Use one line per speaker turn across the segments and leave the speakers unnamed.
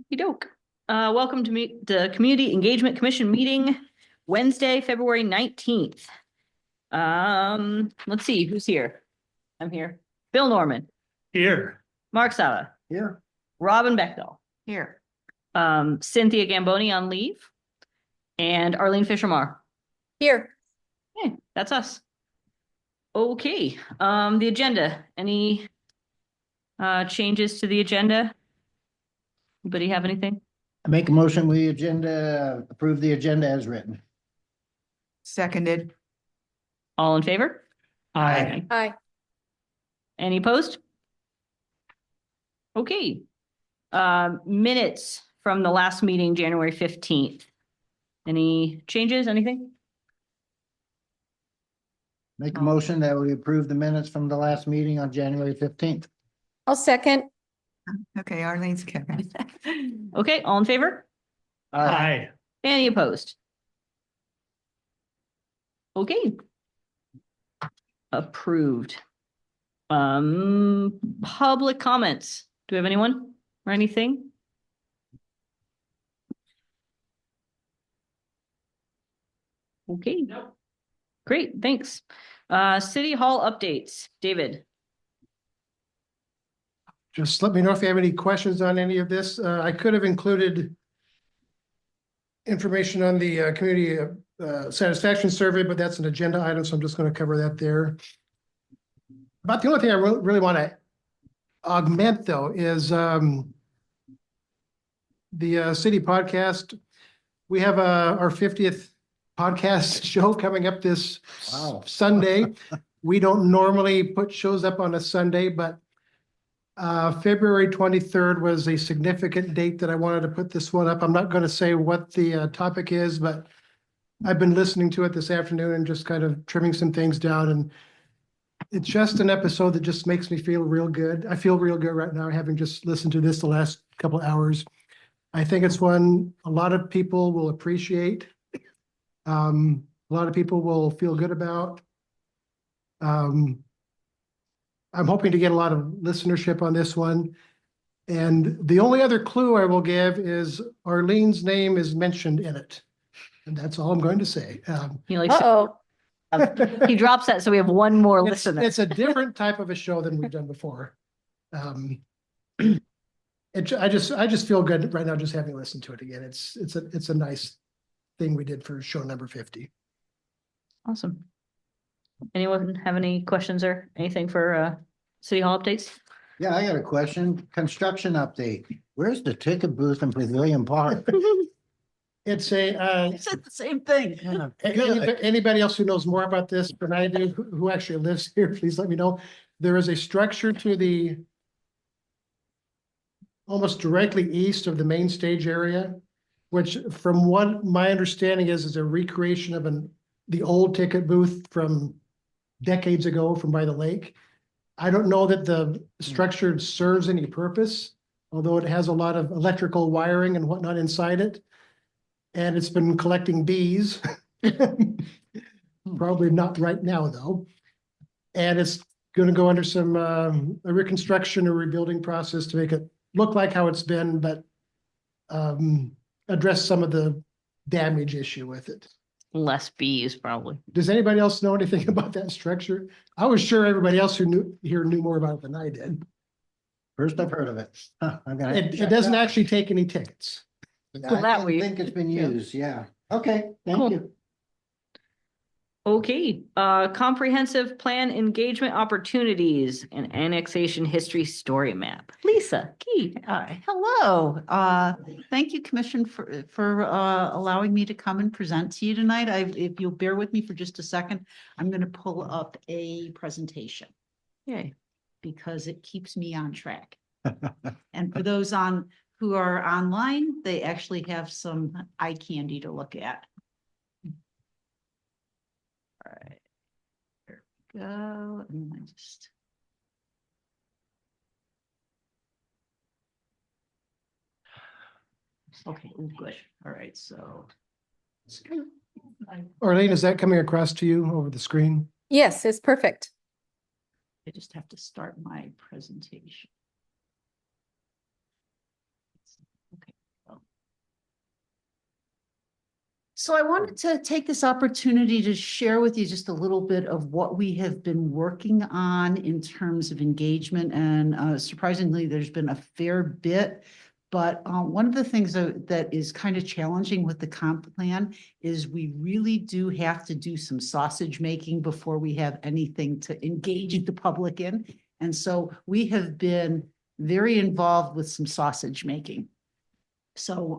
Okey-doke. Welcome to the Community Engagement Commission meeting, Wednesday, February 19th. Let's see, who's here? I'm here. Bill Norman,
Here.
Mark Sala,
Here.
Robin Bechtel, here. Cynthia Gamboni on leave, and Arlene Fisher-Marr.
Here.
Okay, that's us. Okay, the agenda, any changes to the agenda? Anybody have anything?
I make a motion, we approve the agenda as written.
Seconded.
All in favor?
Aye.
Hi.
Any opposed? Okay. Minutes from the last meeting, January 15th. Any changes, anything?
Make a motion that we approve the minutes from the last meeting on January 15th.
I'll second.
Okay, Arlene's Kevin.
Okay, all in favor?
Aye.
Any opposed? Okay. Approved. Public comments. Do we have anyone or anything? Okay. Great, thanks. City Hall updates. David.
Just let me know if you have any questions on any of this. I could have included information on the community satisfaction survey, but that's an agenda item, so I'm just going to cover that there. About the only thing I really want to augment, though, is the city podcast. We have our 50th podcast show coming up this Sunday. We don't normally put shows up on a Sunday, but February 23rd was a significant date that I wanted to put this one up. I'm not going to say what the topic is, but I've been listening to it this afternoon and just kind of trimming some things down. And it's just an episode that just makes me feel real good. I feel real good right now, having just listened to this the last couple of hours. I think it's one a lot of people will appreciate. A lot of people will feel good about. I'm hoping to get a lot of listenership on this one. And the only other clue I will give is Arlene's name is mentioned in it. And that's all I'm going to say.
He likes
Uh-oh.
he drops that, so we have one more
It's
listener.
a different type of a show than we've done before. I just feel good right now just having listened to it again. It's a nice thing we did for show number 50.
Awesome. Anyone have any questions or anything for City Hall updates?
Yeah, I got a question. Construction update. Where's the ticket booth in Pavilion Park?
It's a,
Said the same thing.
Yeah, good.
anybody else who knows more about this than I do, who actually lives here, please let me know. There is a structure to the almost directly east of the main stage area, which from what my understanding is a recreation of the old ticket booth from decades ago from by the lake. I don't know that the structure serves any purpose, although it has a lot of electrical wiring and whatnot inside it. And it's been collecting bees. Probably not right now, though. And it's going to go under some a reconstruction or rebuilding process to make it look like how it's been, but address some of the damage issue with it.
Less bees, probably.
Does anybody else know anything about that structure? I was sure everybody else who knew more about it than I did.
First I've heard of it. Huh, I'm gonna have to
It
check
doesn't
out.
actually take any tickets.
Well, that
I
we-
think it's been used, yeah. Okay,
Cool.
thank you.
Okay, comprehensive plan engagement opportunities and annexation history story map. Lisa Key.
Hello, thank you, Commission, for allowing me to come and present to you tonight. If you'll bear with me for just a second, I'm going to pull up a presentation
Yay.
because it keeps me on track. And for those who are online, they actually have some eye candy to look at. All right, there we go. And I just. Okay, good. All right, so.
Arlene, is that coming across to you over the screen?
Yes, it's perfect.
I just have to start my presentation. Okay. So I wanted to take this opportunity to share with you just a little bit of what we have been working on in terms of engagement. And surprisingly, there's been a fair bit. But one of the things that is kind of challenging with the comp plan is we really do have to do some sausage making before we have anything to engage the public in. And so we have been very involved with some sausage making. So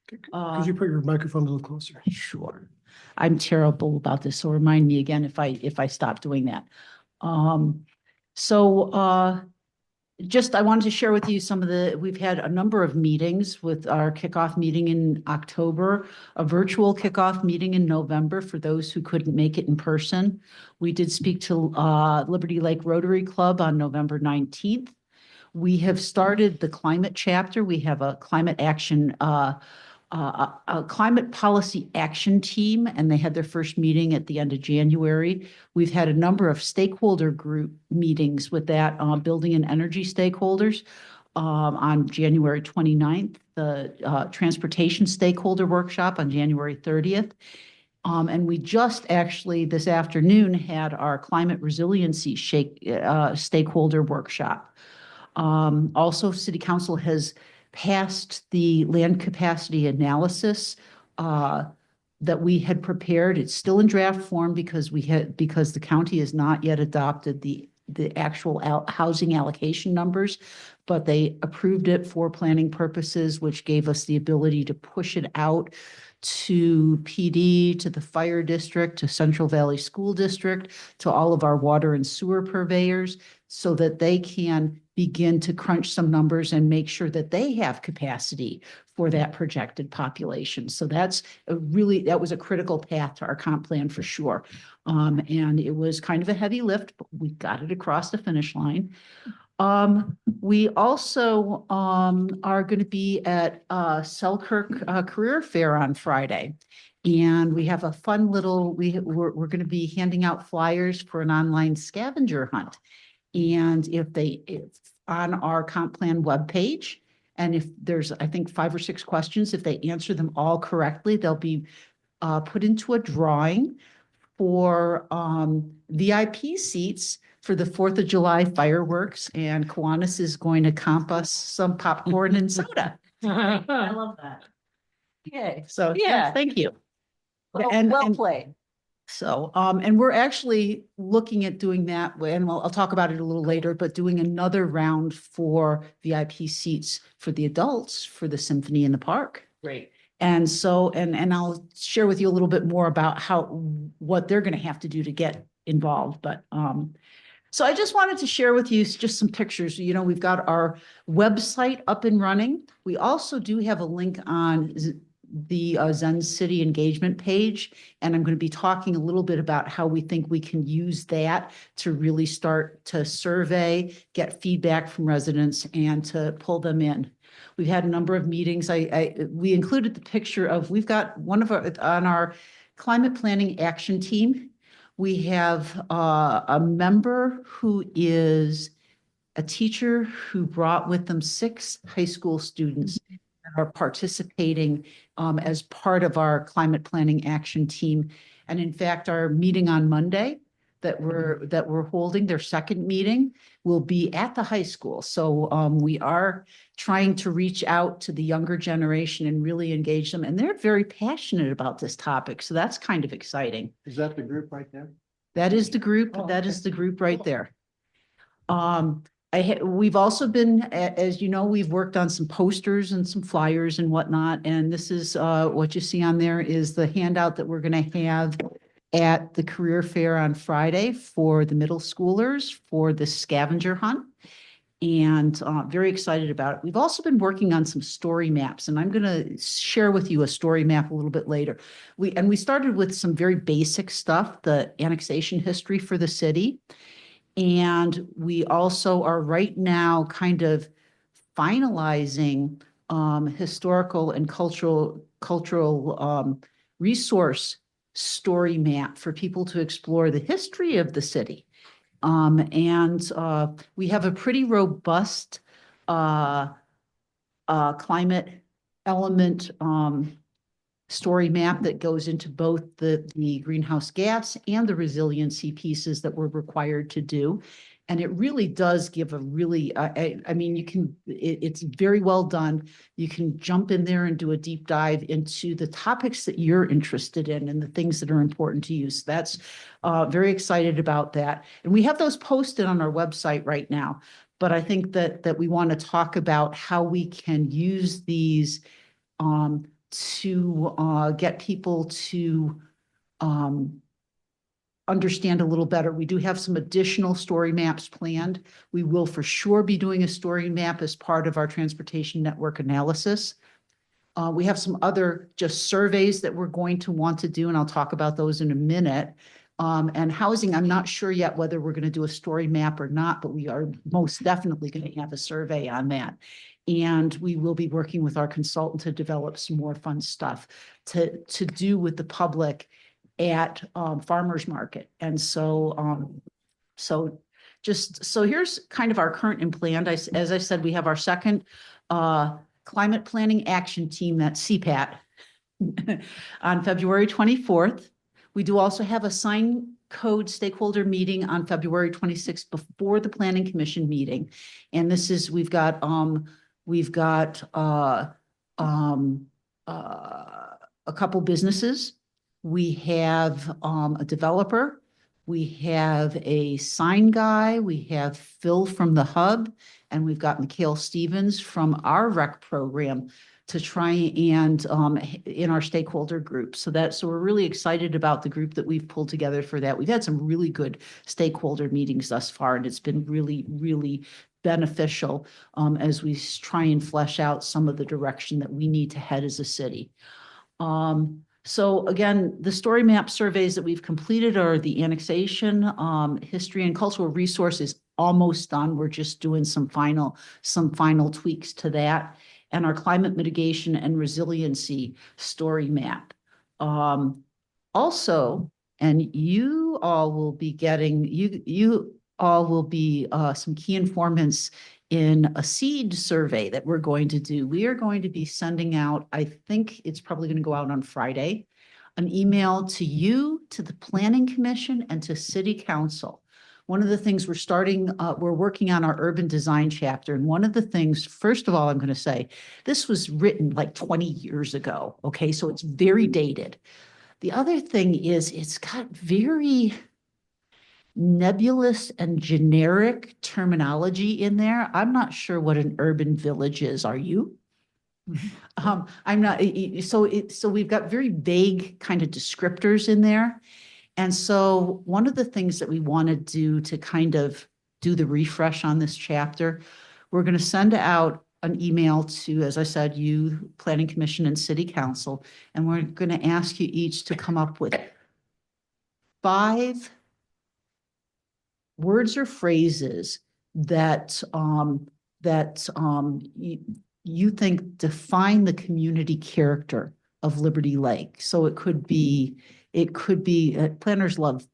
Could you put your microphone a little closer?
sure. I'm terrible about this, so remind me again if I stop doing that. Just I wanted to share with you we've had a number of meetings with our kickoff meeting in October, a virtual kickoff meeting in November for those who couldn't make it in person. We did speak to Liberty Lake Rotary Club on November 19th. We have started the climate chapter. We have a climate action a climate policy action team, and they had their first meeting at the end of January. We've had a number of stakeholder group meetings with that building and energy stakeholders on January 29th, the transportation stakeholder workshop on January 30th. And we just actually this afternoon had our climate resiliency stakeholder workshop. Also, City Council has passed the land capacity analysis that we had prepared. It's still in draft form because the county has not yet adopted the actual housing allocation numbers, but they approved it for planning purposes, which gave us the ability to push it out to PD, to the fire district, to Central Valley School District, to all of our water and sewer purveyors, so that they can begin to crunch some numbers and make sure that they have capacity for that projected population. So that was a critical path to our comp plan for sure. And it was kind of a heavy lift, but we got it across the finish line. We also are going to be at Selkirk Career Fair on Friday. And we have a fun little, we're going to be handing out flyers for an online scavenger hunt. And if on our comp plan webpage, and if there's, I think, 5 or 6 questions, if they answer them all correctly, they'll be put into a drawing for VIP seats for the 4th of July fireworks. And Kiwanis is going to comp us some popcorn and soda.
I love that.
Yay. So,
Yeah.
yes, thank you.
Well played.
So, and we're actually looking at doing that, and I'll talk about it a little later, but doing another round for VIP seats for the adults for the Symphony in the Park.
Great.
And so, and I'll share with you a little bit more about what they're going to have to do to get involved. But, so I just wanted to share with you just some pictures. You know, we've got our website up and running. We also do have a link on the Zen City engagement page. And I'm going to be talking a little bit about how we think we can use that to really start to survey, get feedback from residents, and to pull them in. We've had a number of meetings. We included the picture of, we've got on our climate planning action team. We have a member who is a teacher who brought with them 6 high school students that are participating as part of our climate planning action team. And in fact, our meeting on Monday that we're holding, their second meeting, will be at the high school. So we are trying to reach out to the younger generation and really engage them. And they're very passionate about this topic. So that's kind of exciting.
Is that the group right there?
That is the group.
Oh,
That
okay.
is the group right there. We've also been, as you know, we've worked on some posters and some flyers and whatnot. And this is what you see on there is the handout that we're going to have at the career fair on Friday for the middle schoolers for the scavenger hunt. And very excited about it. We've also been working on some story maps, and I'm going to share with you a story map a little bit later. We started with some very basic stuff, the annexation history for the city. And we also are right now kind of finalizing historical and cultural resource story map for people to explore the history of the city. And we have a pretty robust climate element story map that goes into both the greenhouse gas and the resiliency pieces that we're required to do. And it really does give a really, I mean, it's very well done. You can jump in there and do a deep dive into the topics that you're interested in and the things that are important to you. So that's very excited about that. And we have those posted on our website right now. But I think that we want to talk about how we can use these to get people to understand a little better. We do have some additional story maps planned. We will for sure be doing a story map as part of our transportation network analysis. We have some other just surveys that we're going to want to do, and I'll talk about those in a minute. And housing, I'm not sure yet whether we're going to do a story map or not, but we are most definitely going to have a survey on that. And we will be working with our consultant to develop some more fun stuff to do with the public at farmers market. And so here's kind of our current and planned. As I said, we have our second climate planning action team, that's CPAT, on February 24th. We do also have a sign code stakeholder meeting on February 26th before the planning commission meeting. And this is, we've got a couple businesses. We have a developer, we have a sign guy, we have Phil from the Hub, and we've got Mikhail Stevens from our rec program to try and in our stakeholder group. So we're really excited about the group that we've pulled together for that. We've had some really good stakeholder meetings thus far, and it's been really, really beneficial as we try and flesh out some of the direction that we need to head as a city. So again, the story map surveys that we've completed are the annexation, history and cultural resources almost done. We're just doing some final tweaks to that, and our climate mitigation and resiliency story map. Also, and you all will be getting, you all will be some key informants in a seed survey that we're going to do. We are going to be sending out, I think it's probably going to go out on Friday, an email to you, to the Planning Commission, and to City Council. One of the things we're working on our urban design chapter. And one of the things, first of all, I'm going to say, this was written like 20 years ago. Okay, so it's very dated. The other thing is it's got very nebulous and generic terminology in there. I'm not sure what an urban village is. Are you? I'm not. So we've got very vague kind of descriptors in there. And so one of the things that we want to do to kind of do the refresh on this chapter, we're going to send out an email to, as I said, you, Planning Commission and City Council, and we're going to ask you each to come up with 5 words or phrases that you think define the community character of Liberty Lake. So it could be planners love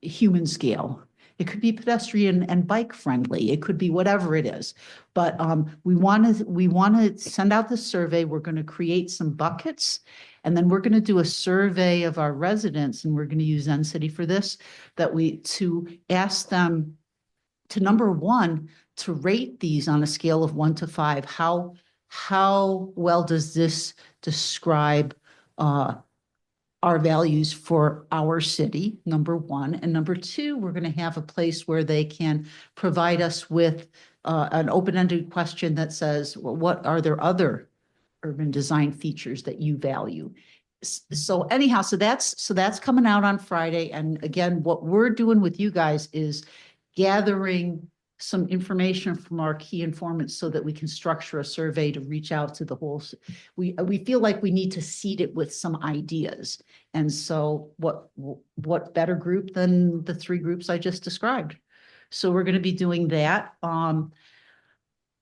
human scale. It could be pedestrian and bike friendly. It could be whatever it is. But we want to send out the survey. We're going to create some buckets, and then we're going to do a survey of our residents, and we're going to use NCity for this, to ask them to, number one, to rate these on a scale of 1 to 5. How well does this describe our values for our city, number one. And number two, we're going to have a place where they can provide us with an open-ended question that says, well, what are there other urban design features that you value? So anyhow, so that's coming out on Friday. And again, what we're doing with you guys is gathering some information from our key informants so that we can structure a survey to reach out to the whole. We feel like we need to seed it with some ideas. And so what better group than the 3 groups I just described? So we're going to be doing that.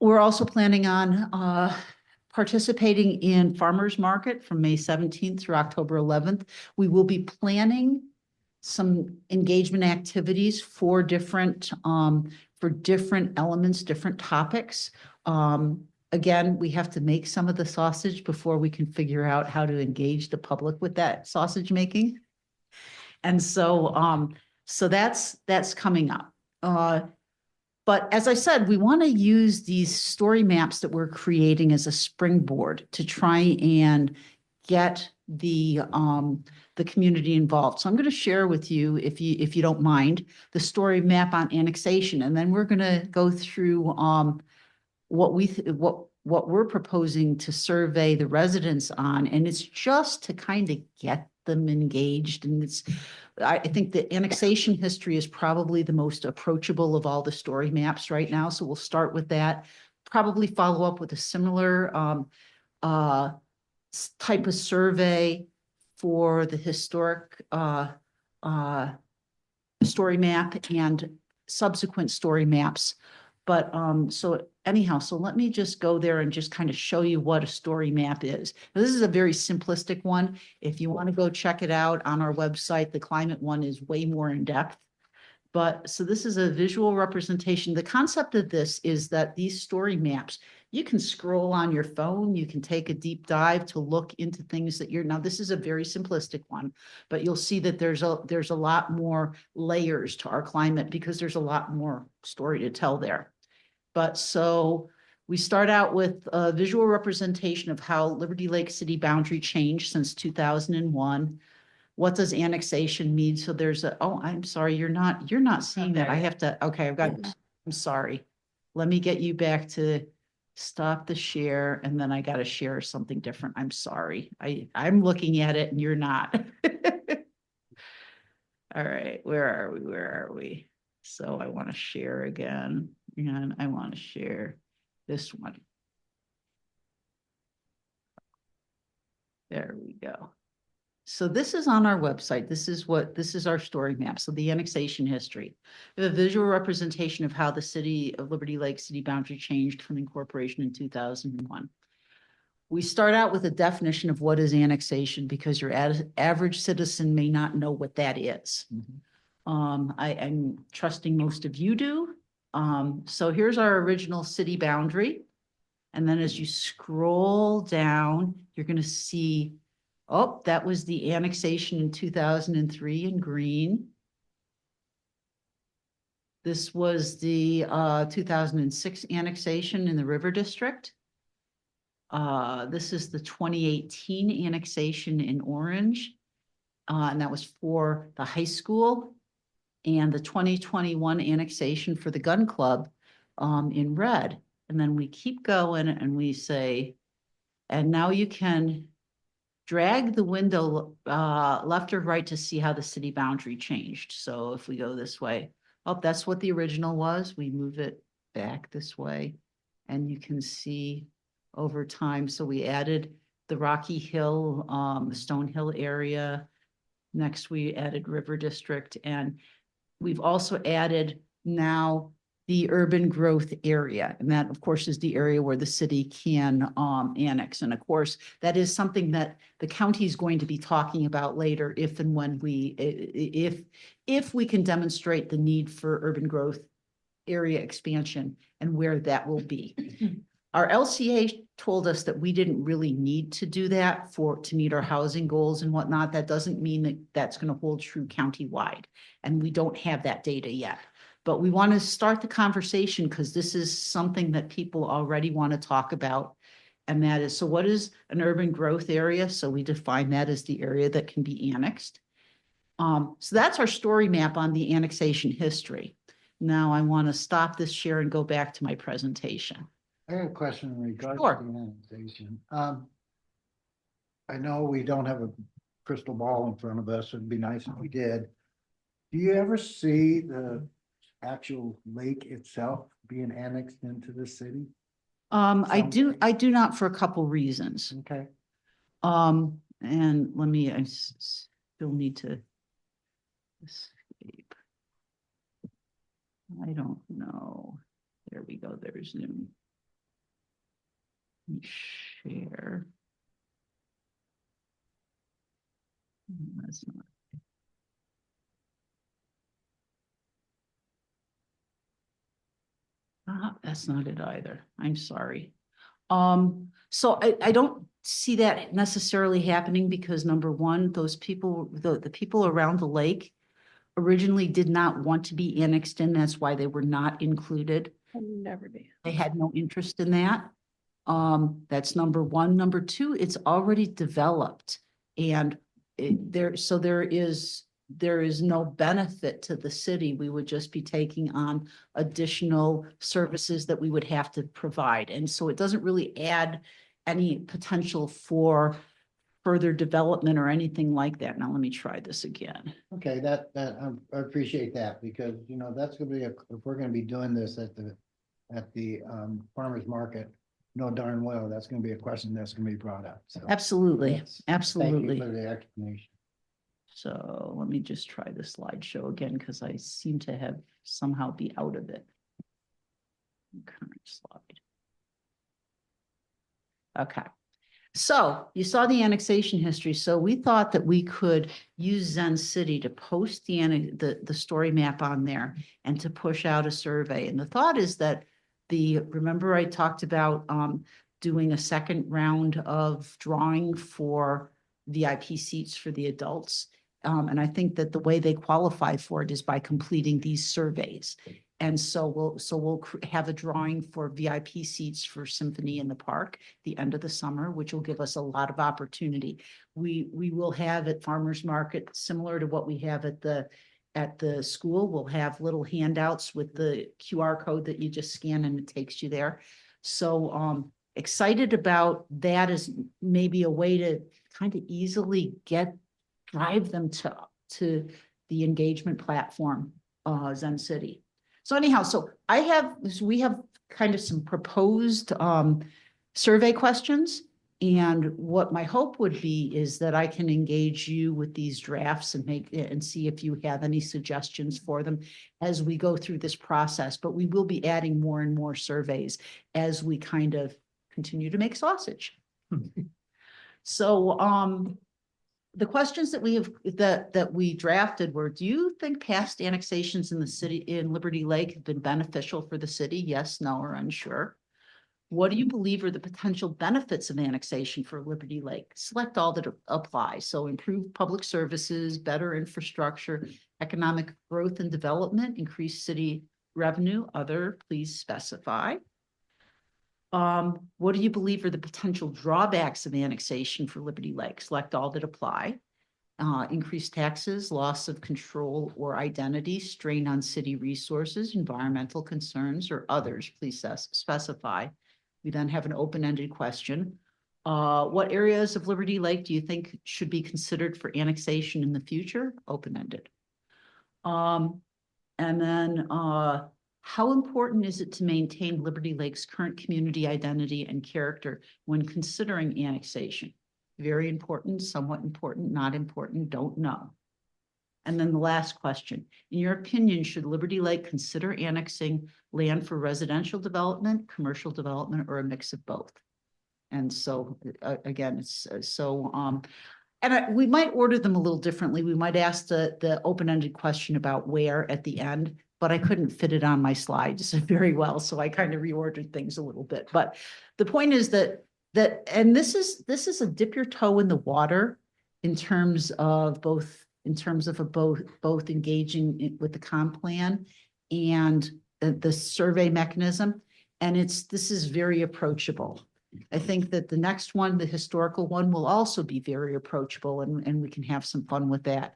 We're also planning on participating in Farmers Market from May 17th through October 11th. We will be planning some engagement activities for different elements, different topics. again, we have to make some of the sausage before we can figure out how to engage the public with that sausage making. And so, so that's coming up. But as I said, we want to use these story maps that we're creating as a springboard to try and get the community involved. So I'm going to share with you, if you don't mind, the story map on annexation, and then we're going to go through what we're proposing to survey the residents on, and it's just to kind of get them engaged. And I think the annexation history is probably the most approachable of all the story maps right now. So we'll start with that, probably follow up with a similar type of survey for the historic story map and subsequent story maps. But so anyhow, so let me just go there and just kind of show you what a story map is. Now, this is a very simplistic one. If you want to go check it out on our website, the climate one is way more in depth. But so this is a visual representation. The concept of this is that these story maps, you can scroll on your phone, you can take a deep dive to look into things that now this is a very simplistic one, but you'll see that there's a lot more layers to our climate because there's a lot more story to tell there. But so we start out with a visual representation of how Liberty Lake city boundary changed since 2001. What does annexation mean? So there's oh, I'm sorry, you're not seeing that. I have to, okay, I'm sorry. Let me get you back to stop the share, and then I got to share something different. I'm sorry. I'm looking at it and you're not. All right, where are we? So I want to share again, and I want to share this one. There we go. So this is on our website. This is our story map. So the annexation history, the visual representation of how the city of Liberty Lake city boundary changed from incorporation in 2001. We start out with a definition of what is annexation because your average citizen may not know what that is. I'm trusting most of you do. So here's our original city boundary. And then as you scroll down, you're going to see, oh, that was the annexation in 2003 in green. This was the 2006 annexation in the River District. This is the 2018 annexation in orange. And that was for the high school. And the 2021 annexation for the gun club in red. And then we keep going and we say, and now you can drag the window left or right to see how the city boundary changed. So if we go this way, oh, that's what the original was. We move it back this way and you can see over time. So we added the Rocky Hill, Stone Hill area. Next, we added River District, and we've also added now the urban growth area. And that, of course, is the area where the city can annex. And of course, that is something that the county is going to be talking about later if and when if we can demonstrate the need for urban growth area expansion and where that will be. Our LCA told us that we didn't really need to do that to meet our housing goals and whatnot. That doesn't mean that that's going to hold true countywide. And we don't have that data yet. But we want to start the conversation because this is something that people already want to talk about. And that is, so what is an urban growth area? So we define that as the area that can be annexed. So that's our story map on the annexation history. Now I want to stop this share and go back to my presentation.
I have a question in regards
Sure.
to the annexation. I know we don't have a crystal ball in front of us. It'd be nice if we did. Do you ever see the actual lake itself being annexed into the city?
I do not for a couple reasons.
Okay.
And let me, I still need to escape. I don't know. There we go. There's Zoom. Let me share. That's not. That's not it either. I'm sorry. So I don't see that necessarily happening because number one, those people, the people around the lake originally did not want to be annexed in. That's why they were not included.
Never be.
They had no interest in that. That's number one. Number two, it's already developed and so there is no benefit to the city. We would just be taking on additional services that we would have to provide. And so it doesn't really add any potential for further development or anything like that. Now, let me try this again.
Okay, I appreciate that because, you know, that's gonna be, if we're gonna be doing this at the farmer's market, no darn well, that's gonna be a question that's gonna be brought up. So
Absolutely,
yes, thank you
absolutely.
for the explanation.
So let me just try the slideshow again, because I seem to have somehow be out of it. Current slide. Okay. So you saw the annexation history. So we thought that we could use Zen City to post the story map on there and to push out a survey. And the thought is that remember I talked about doing a second round of drawing for VIP seats for the adults. And I think that the way they qualify for it is by completing these surveys. And so we'll have a drawing for VIP seats for Symphony in the Park the end of the summer, which will give us a lot of opportunity. We will have at Farmers Market, similar to what we have at the school, we'll have little handouts with the QR code that you just scan and it takes you there. So excited about that as maybe a way to kind of easily drive them to the engagement platform, Zen City. So anyhow, we have kind of some proposed survey questions. And what my hope would be is that I can engage you with these drafts and see if you have any suggestions for them as we go through this process. But we will be adding more and more surveys as we kind of continue to make sausage. So the questions that we drafted were, do you think past annexations in the city in Liberty Lake have been beneficial for the city? Yes, no, or unsure. What do you believe are the potential benefits of annexation for Liberty Lake? Select all that apply. So improve public services, better infrastructure, economic growth and development, increase city revenue, other, please specify. What do you believe are the potential drawbacks of annexation for Liberty Lake? Select all that apply. Increased taxes, loss of control or identity, strain on city resources, environmental concerns, or others, please specify. We then have an open-ended question. What areas of Liberty Lake do you think should be considered for annexation in the future? Open-ended. And then how important is it to maintain Liberty Lake's current community identity and character when considering annexation? Very important, somewhat important, not important, don't know. And then the last question, in your opinion, should Liberty Lake consider annexing land for residential development, commercial development, or a mix of both? And so again, it's we might order them a little differently. We might ask the open-ended question about where at the end, but I couldn't fit it on my slides very well. So I kind of reordered things a little bit. But the point is that this is a dip your toe in the water in terms of both engaging with the comp plan and the survey mechanism. And this is very approachable. I think that the next one, the historical one, will also be very approachable and we can have some fun with that.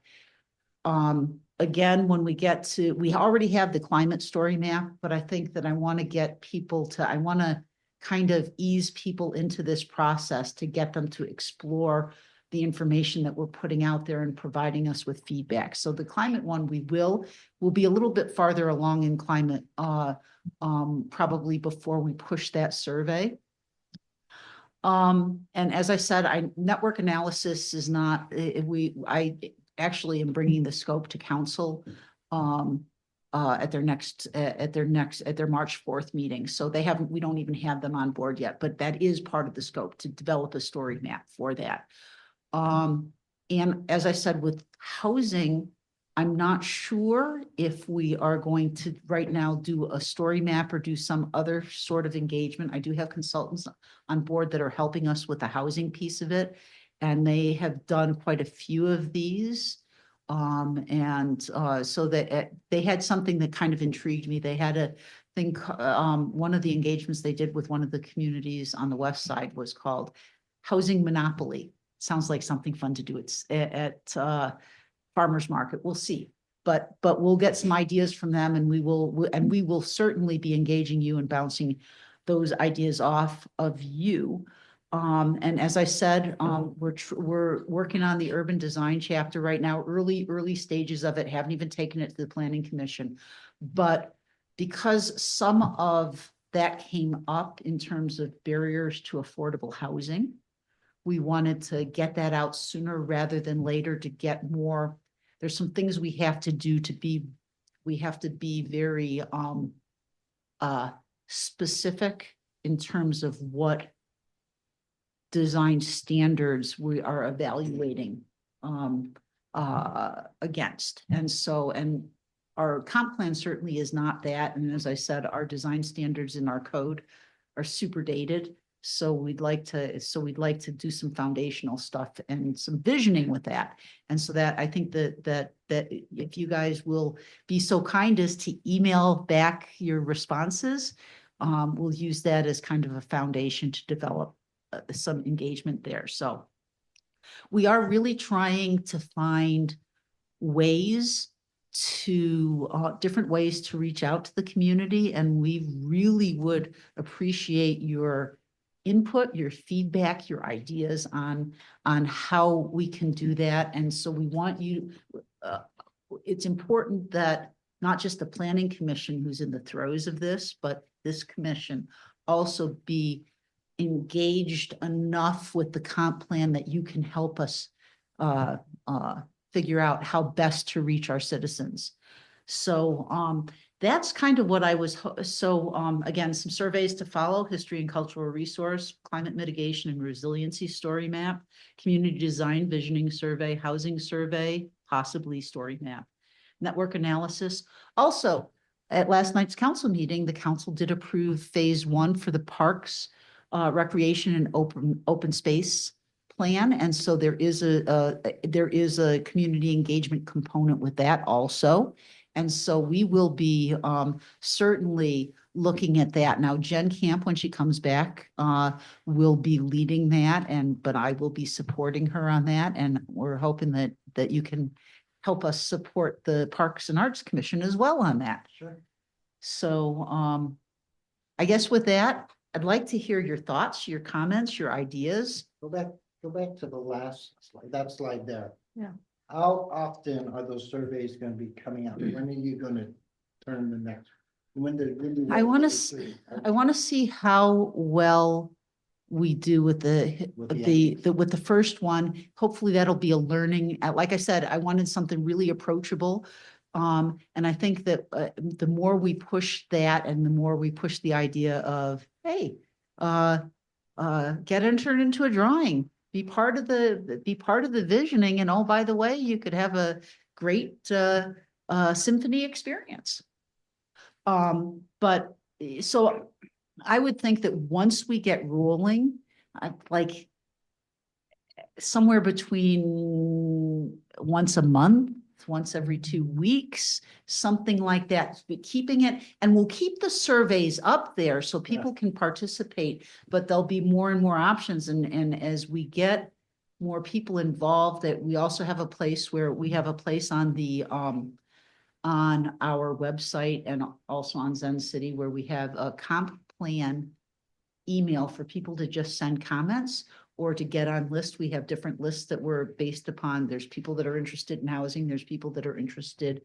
Again, when we already have the climate story map, but I think that I want to kind of ease people into this process to get them to explore the information that we're putting out there and providing us with feedback. So the climate one, we'll be a little bit farther along in climate, probably before we push that survey. And as I said, network analysis is not, I actually am bringing the scope to council at their March 4th meeting. So we don't even have them on board yet, but that is part of the scope to develop a story map for that. And as I said, with housing, I'm not sure if we are going to right now do a story map or do some other sort of engagement. I do have consultants on board that are helping us with the housing piece of it. And they have done quite a few of these. So that they had something that kind of intrigued me. They had a thing, one of the engagements they did with one of the communities on the west side was called Housing Monopoly. Sounds like something fun to do. It's at farmer's market. We'll see. But we'll get some ideas from them and we will certainly be engaging you and bouncing those ideas off of you. And as I said, we're working on the urban design chapter right now, early stages of it, haven't even taken it to the planning commission. But because some of that came up in terms of barriers to affordable housing, we wanted to get that out sooner rather than later to get more. There's some things we have to do we have to be very specific in terms of what design standards we are evaluating against. And our comp plan certainly is not that. And as I said, our design standards in our code are super dated. So we'd like to do some foundational stuff and some visioning with that. And so that I think that if you guys will be so kind as to email back your responses, we'll use that as kind of a foundation to develop some engagement there. So we are really trying to find ways different ways to reach out to the community. And we really would appreciate your input, your feedback, your ideas on how we can do that. And so we want you, it's important that not just the planning commission who's in the throes of this, but this commission also be engaged enough with the comp plan that you can help us figure out how best to reach our citizens. So that's kind of what I was, again, some surveys to follow: history and cultural resource, climate mitigation and resiliency story map, community design visioning survey, housing survey, possibly story map, network analysis. Also, at last night's council meeting, the council did approve phase 1 for the parks, recreation and open space plan. And so there is a community engagement component with that also. And so we will be certainly looking at that. Now, Jen Camp, when she comes back, will be leading that, but I will be supporting her on that. And we're hoping that you can help us support the Parks and Arts Commission as well on that.
Sure.
So I guess with that, I'd like to hear your thoughts, your comments, your ideas.
Go back to the last slide, that slide there.
Yeah.
How often are those surveys gonna be coming out? When are you gonna turn the next?
I want to see how well we do with the first one. Hopefully that'll be a learning. Like I said, I wanted something really approachable. And I think that the more we push that and the more we push the idea of, hey, get entered into a drawing, be part of the visioning. And oh, by the way, you could have a great symphony experience. But so I would think that once we get rolling, like somewhere between once a month, once every 2 weeks, something like that, keeping it, and we'll keep the surveys up there so people can participate, but there'll be more and more options. And as we get more people involved, that we also have a place where we have a place on the, on our website and also on Zen City, where we have a comp plan email for people to just send comments or to get on lists. We have different lists that were based upon, there's people that are interested in housing. There's people that are interested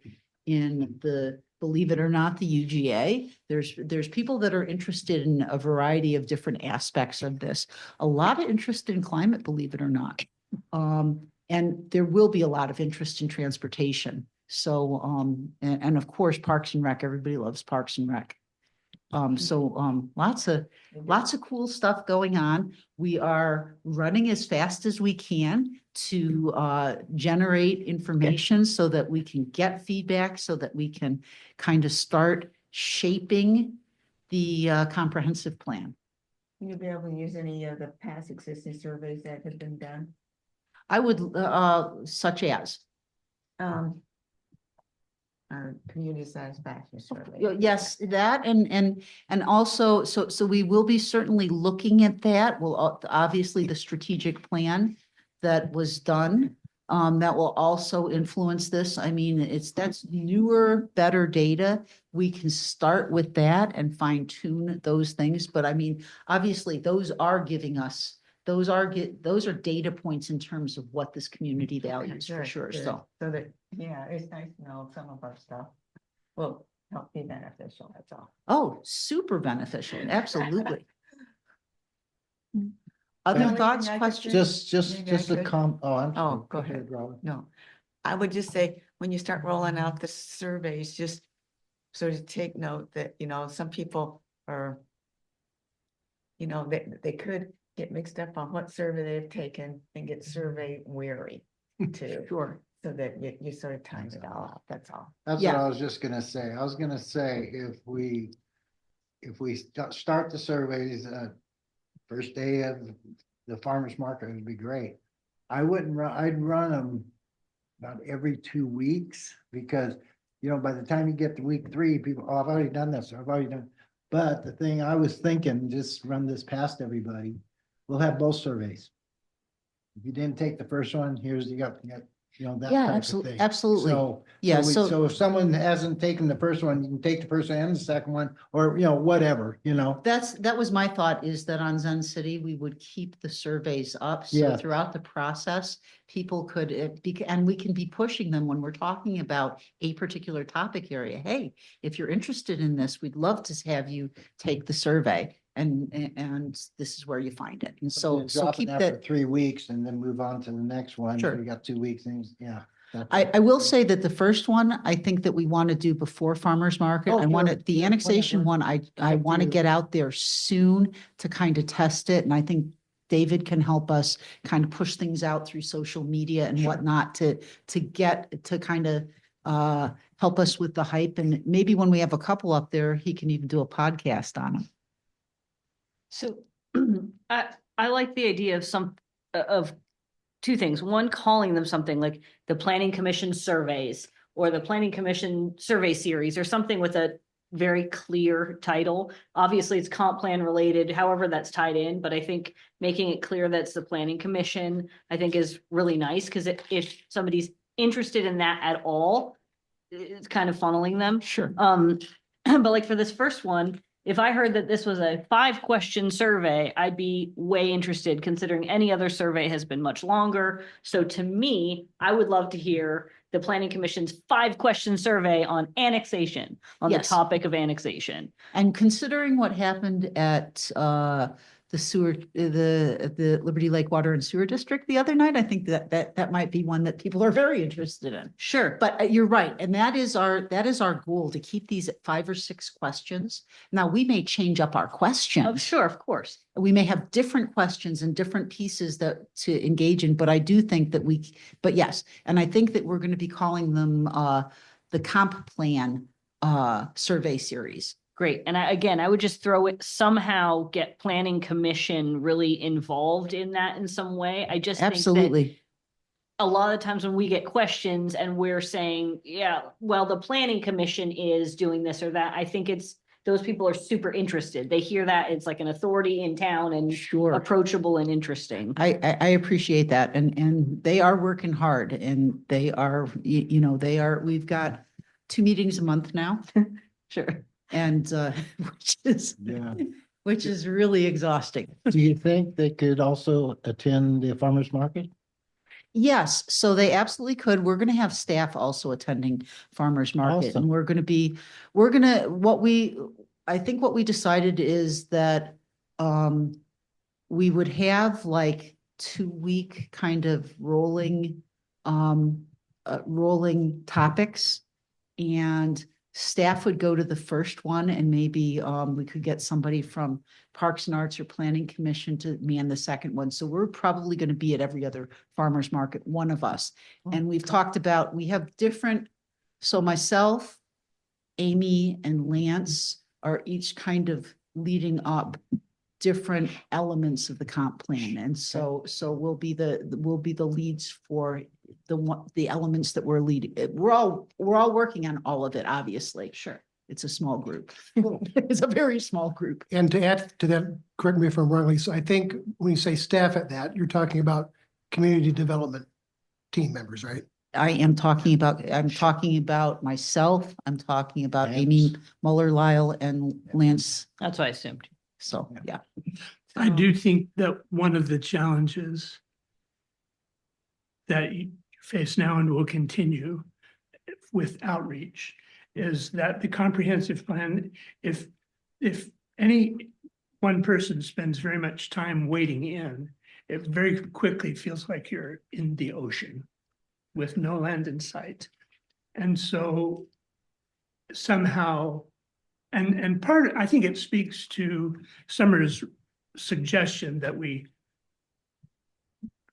in the, believe it or not, the UGA. There's people that are interested in a variety of different aspects of this. A lot of interest in climate, believe it or not. And there will be a lot of interest in transportation. So, and of course, Parks and Rec, everybody loves Parks and Rec. Lots of cool stuff going on. We are running as fast as we can to generate information so that we can get feedback, so that we can kind of start shaping the comprehensive plan.
Will you be able to use any of the past existing surveys that have been done?
I would, such as,
Our community satisfaction survey.
yes, that and also, so we will be certainly looking at that. Well, obviously the strategic plan that was done, that will also influence this. I mean, that's newer, better data. We can start with that and fine tune those things. But I mean, obviously those are giving us, those are data points in terms of what this community values for
Good,
sure.
good.
So,
So that, yeah, it's nice to know some of our stuff will help be beneficial, that's all.
oh, super beneficial. Absolutely.
The
Other
only
thoughts,
thing I could
questions?
Maybe I
Just a
could-
I'm
Oh,
sorry.
go ahead.
Robin.
No, I would just say, when you start rolling out the surveys, just sort of take note that, some people are, they could get mixed up on what survey they've taken and get survey weary too.
Sure.
So that you sort of time it all out, that's all.
That's what
Yeah.
I was just gonna say. I was gonna say, if we start the surveys, first day of the farmer's market would be great. I'd run them about every 2 weeks, because, by the time you get to week 3, people, oh, I've already done this, I've already done. But the thing I was thinking, just run this past everybody, we'll have both surveys. If you didn't take the first one, here's, you got, that
Yeah,
type of
absolutely,
thing.
absolutely.
So,
Yeah, so-
so if someone hasn't taken the first one, you can take the first one and the second one, or, whatever,
That was my thought, is that on Zen City, we would keep the surveys up. So
Yeah.
throughout the process, people could, and we can be pushing them when we're talking about a particular topic area. Hey, if you're interested in this, we'd love to have you take the survey, and this is where you find it. And so keep
For
that.
3 weeks and then move on to the next one. So
Sure.
we got 2 weeks and, yeah.
I will say that the first one, I think that we want to do before farmer's market.
Oh,
I want
sure.
to, the
Yeah,
annexation
whatever.
one, I
up to
want to
you.
get out there soon to kind of test it. And I think David can help us kind of push things out through social media and whatnot to get, to kind of help us with the hype. And maybe when we have a couple up there, he can even do a podcast on them.
So I like the idea of two things. One, calling them something like the Planning Commission surveys or the Planning Commission survey series or something with a very clear title. Obviously, it's comp plan related, however that's tied in, but I think making it clear that's the Planning Commission, I think is really nice, because if somebody's interested in that at all, it's kind of funneling them.
Sure.
But like for this first one, if I heard that this was a 5-question survey, I'd be way interested, considering any other survey has been much longer. So to me, I would love to hear the Planning Commission's 5-question survey on annexation, on the
Yes.
topic of annexation.
And considering what happened at the sewer, the Liberty Lake Water and Sewer District the other night, I think that might be one that people are very interested in.
Sure.
But you're right, and that is our goal, to keep these at 5 or 6 questions. Now, we may change up our
Oh,
questions.
sure, of course.
We may have different questions and different pieces that to engage in, but I do think that but yes, and I think that we're going to be calling them the comp plan survey series.
Great. And I would just throw it, somehow get Planning Commission really involved in that in some way. I just think that
Absolutely.
a lot of times when we get questions and we're saying, yeah, well, the Planning Commission is doing this or that, I think those people are super interested. They hear that it's like an authority in town and
Sure.
approachable and interesting.
I appreciate that, and they are working hard, and they are, we've got 2 meetings a month now,
Sure.
and
Yeah.
which is really exhausting.
Do you think they could also attend the farmer's market?
Yes, so they absolutely could. We're going to have staff also attending farmers market,
Awesome.
and I think what we decided is that we would have like 2-week kind of rolling topics. And staff would go to the first one and maybe we could get somebody from Parks and Arts or Planning Commission to man the second one. So we're probably going to be at every other farmer's market, one of us. And we've talked about, we have different, so myself, Amy and Lance are each kind of leading up different elements of the comp plan. And so we'll be the leads for the elements that we're leading. We're all working on all of it, obviously.
Sure.
It's a small group. It's a very small group.
And to add to that, correct me if I'm wrong, Lisa, I think when you say staff at that, you're talking about community development team members, right?
I'm talking about myself. I'm talking about Amy
Lance.
Muller-Lyle and Lance.
That's what I assumed.
So, yeah.
I do think that one of the challenges that you face now and will continue with outreach is that the comprehensive plan, if any one person spends very much time wading in, it very quickly feels like you're in the ocean with no land in sight. And so somehow, and I think it speaks to Summer's suggestion that we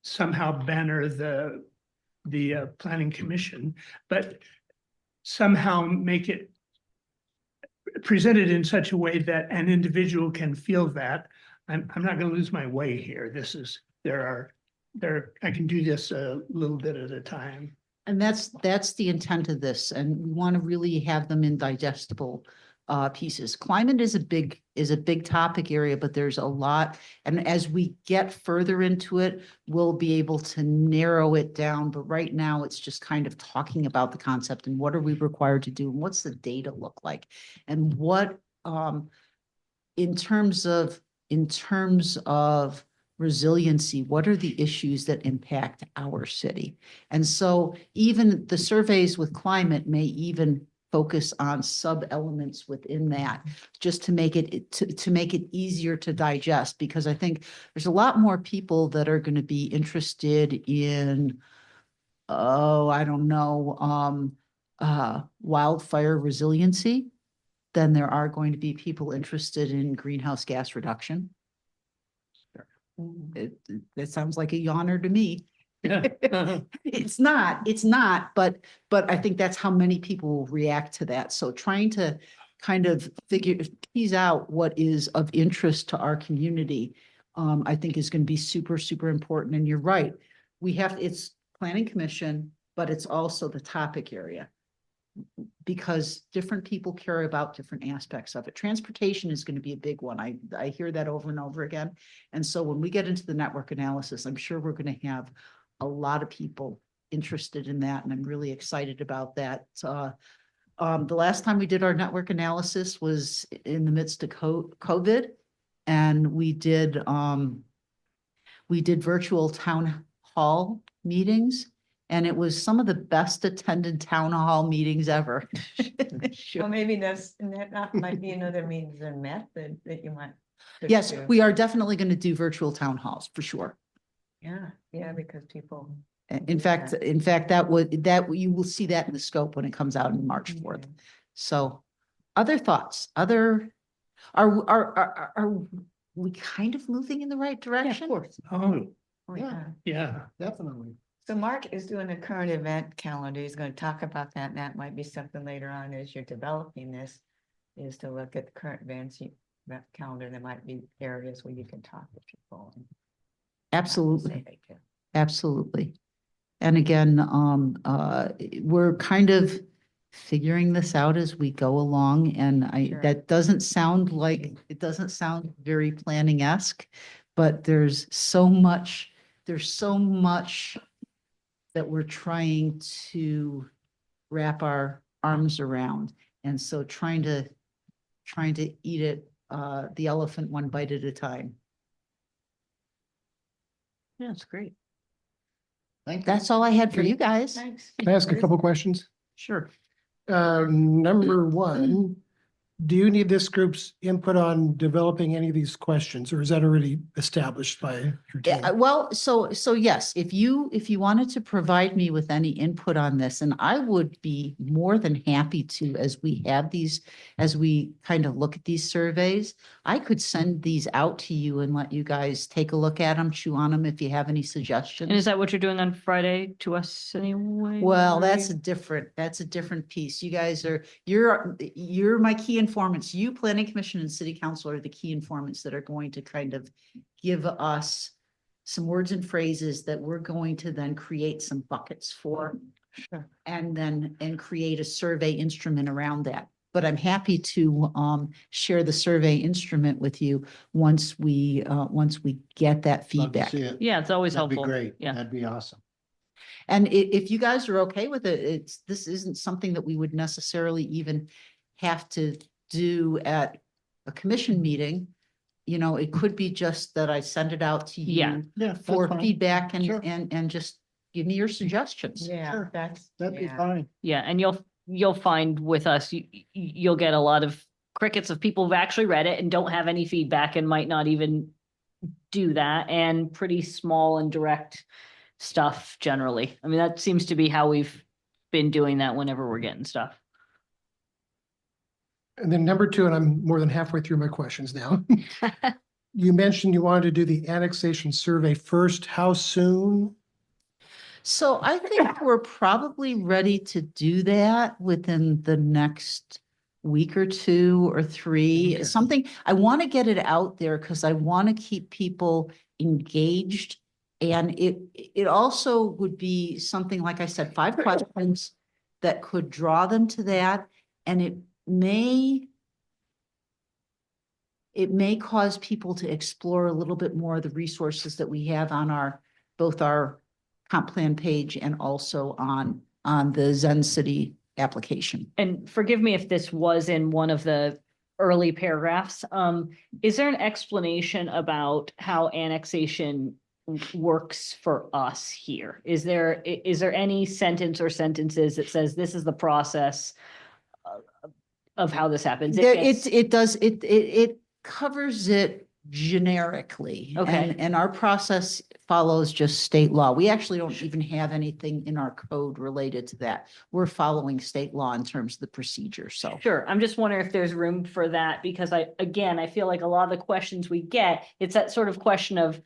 somehow banner the planning commission, but somehow make it presented in such a way that an individual can feel that I'm not going to lose my way here. I can do this a little bit at a time.
And that's the intent of this. And we want to really have them in digestible pieces. Climate is a big topic area, but there's a lot. And as we get further into it, we'll be able to narrow it down. But right now it's just kind of talking about the concept and what are we required to do? And what's the data look like? And what, in terms of resiliency, what are the issues that impact our city? And so even the surveys with climate may even focus on sub-elements within that, just to make it to make it easier to digest, because I think there's a lot more people that are going to be interested in, I don't know, wildfire resiliency than there are going to be people interested in greenhouse gas reduction. It sounds like a yawner to me. It's not, but I think that's how many people will react to that. So trying to kind of tease out what is of interest to our community, I think is going to be super, super important. And you're right. It's planning commission, but it's also the topic area, because different people care about different aspects of it. Transportation is going to be a big one. I hear that over and over again. And so when we get into the network analysis, I'm sure we're going to have a lot of people interested in that. And I'm really excited about that. The last time we did our network analysis was in the midst of COVID. And we did virtual town hall meetings. And it was some of the best attended town hall meetings ever.
Well, maybe that might be another means and method that you might. could
Yes,
do.
we are definitely going to do virtual town halls for sure.
Yeah, because people.
In fact, you will see that in the scope when it comes out on March 4th. So other thoughts, are we kind of moving in the right direction?
Oh,
Oh,
Yeah.
yeah.
Definitely.
So Mark is doing a current event calendar. He's going to talk about that, and that might be something later on as you're developing this, is to look at the current event calendar. There might be areas where you can talk to people. and
Absolutely.
say they can.
Absolutely. And again, we're kind of figuring this out as we go along, and
Sure.
that doesn't sound very planning-esque, but there's so much that we're trying to wrap our arms around. And so trying to eat it, the elephant one bite at a time.
Yeah, it's great.
Thank you.
That's all I had for you guys.
Thanks.
Can I ask a couple questions?
Sure.
Number one, Do you need this group's input on developing any of these questions, or is that already established by your team?
Yeah, well, so yes, if you wanted to provide me with any input on this, and I would be more than happy to, as we have these, as we kind of look at these surveys, I could send these out to you and let you guys take a look at them, chew on them if you have any suggestions.
And is that what you're doing on Friday to us anyway?
Well, that's
Marie?
that's a different piece. You guys you're my key informants. You, Planning Commission and City Council are the key informants that are going to kind of give us some words and phrases that we're going to then create some buckets for.
Sure.
And create a survey instrument around that. But I'm happy to share the survey instrument with you once we get that
Love to
feedback.
see it.
Yeah, it's always
That'd be
helpful.
great.
Yeah.
That'd be awesome.
And if you guys are okay with it, this isn't something that we would necessarily even have to do at a commission meeting. You know, it could be just that I send it out to
Yeah.
you
Yeah. that's
for
fine.
feedback
Sure.
and just give me your suggestions.
Yeah,
Sure.
that's.
That'd be
yeah.
fine.
Yeah, and you'll find with us, you'll get a lot of crickets of people who've actually read it and don't have any feedback and might not even do that, and pretty small and direct stuff generally. I mean, that seems to be how we've been doing that whenever we're getting stuff.
And then number two, and I'm more than halfway through my questions now. You mentioned you wanted to do the annexation survey first. How soon?
So I think we're probably ready to do that within the next week or two or three,
Okay.
something. I want to get it out there because I want to keep people engaged. And it also would be something, like I said, 5 questions that could draw them to that. And it may cause people to explore a little bit more of the resources that we have on both our comp plan page and also on the Zen City application.
And forgive me if this was in one of the early paragraphs. Is there an explanation about how annexation works for us here? Is there any sentence or sentences that says this is the process of how this happens?
It covers it generically.
Okay.
And our process follows just state law. We actually don't even have anything in our code related to that. We're following state law in terms of the procedure, so.
Sure, I'm just wondering if there's room for that, because I feel like a lot of the questions we get, it's that sort of question of,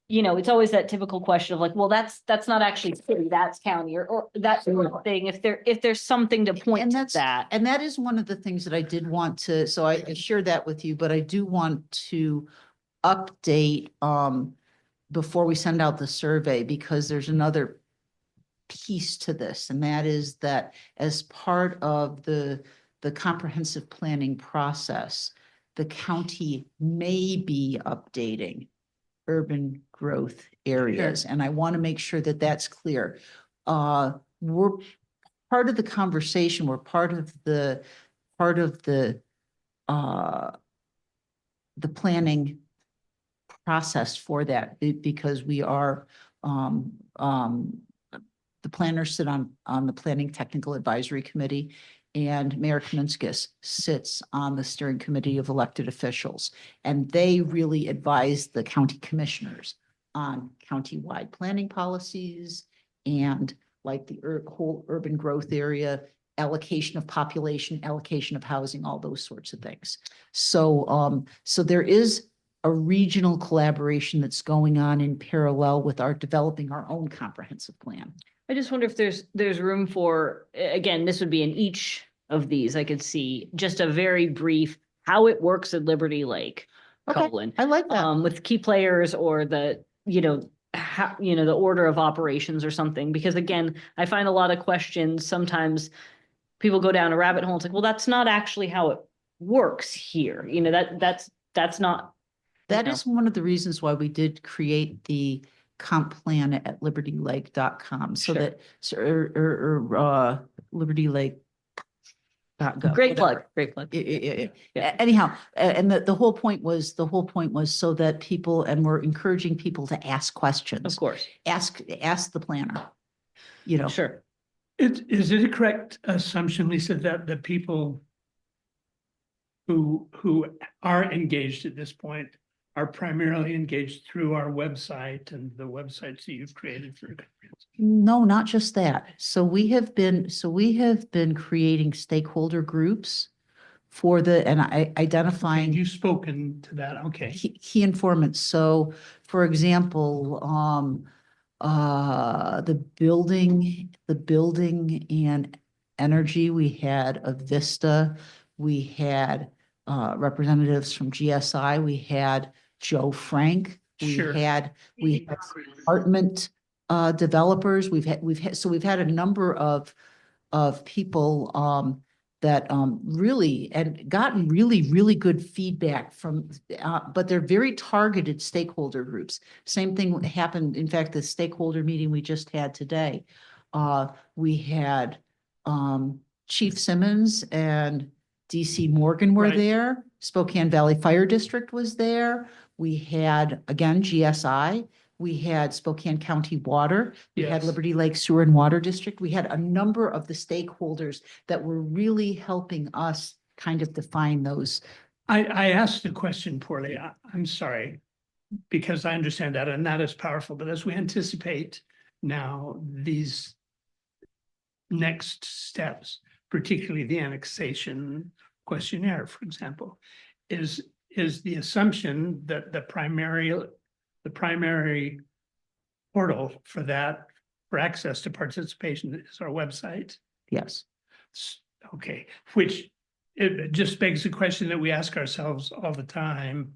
you know, it's always that typical question of like, well, that's not actually city, that's county, or that sort of thing. If there's something to point
And
to
that's,
that.
and that is one of the things that I did want to, so I shared that with you, but I do want to update before we send out the survey, because there's another piece to this, and that is that as part of the comprehensive planning process, the county may be updating urban growth areas, and I want to make sure that that's clear. We're part of the conversation, we're part of the planning process for that, because we are, the planners sit on the Planning Technical Advisory Committee, and Mayor Kaminskas sits on the steering committee of elected officials. And they really advise the county commissioners on county-wide planning policies and like the whole urban growth area, allocation of population, allocation of housing, all those sorts of things. So, so there is a regional collaboration that's going on in parallel with our developing our own comprehensive plan.
I just wonder if there's room for, again, this would be in each of these, I could see just a very brief, how it works at Liberty Lake,
Okay.
colon,
I like that.
with key players or the, how, the order of operations or something, because again, I find a lot of questions, sometimes people go down a rabbit hole. It's like, well, that's not actually how it works here. That's not.
That is one of the reasons why we did create the comp plan at libertylake.com, so
Sure.
that, libertylake.gov.
Great plug,
whatever.
great plug.
Yeah.
Yeah.
Anyhow, and the whole point was so that people, and we're encouraging people to ask questions.
Of course,
Ask the planner,
sure.
Is it a correct assumption, Lisa, that the people who are engaged at this point are primarily engaged through our website and the websites that you've created for.
No, not just that. So we have been creating stakeholder groups for and identifying
You've spoken to that, okay.
key informants. So for example, the building and energy, we had a Vista, we had representatives from GSI, we had Joe Frank,
Sure.
we had apartment developers, we've had a number of people that really and gotten really good feedback from, but they're very targeted stakeholder groups. Same thing happened, in fact, the stakeholder meeting we just had today. We had Chief Simmons and DC Morgan were
Right.
there. Spokane Valley Fire District was there. We had, again, GSI. We had Spokane County Water. We had
Yes.
Liberty Lake Sewer and Water District. We had a number of the stakeholders that were really helping us kind of define those.
I asked the question poorly. I'm sorry, because I understand that and that is powerful, but as we anticipate now these next steps, particularly the annexation questionnaire, for example, is the assumption that the primary portal for that, for access to participation is our website.
Yes.
Okay, which it just begs the question that we ask ourselves all the time,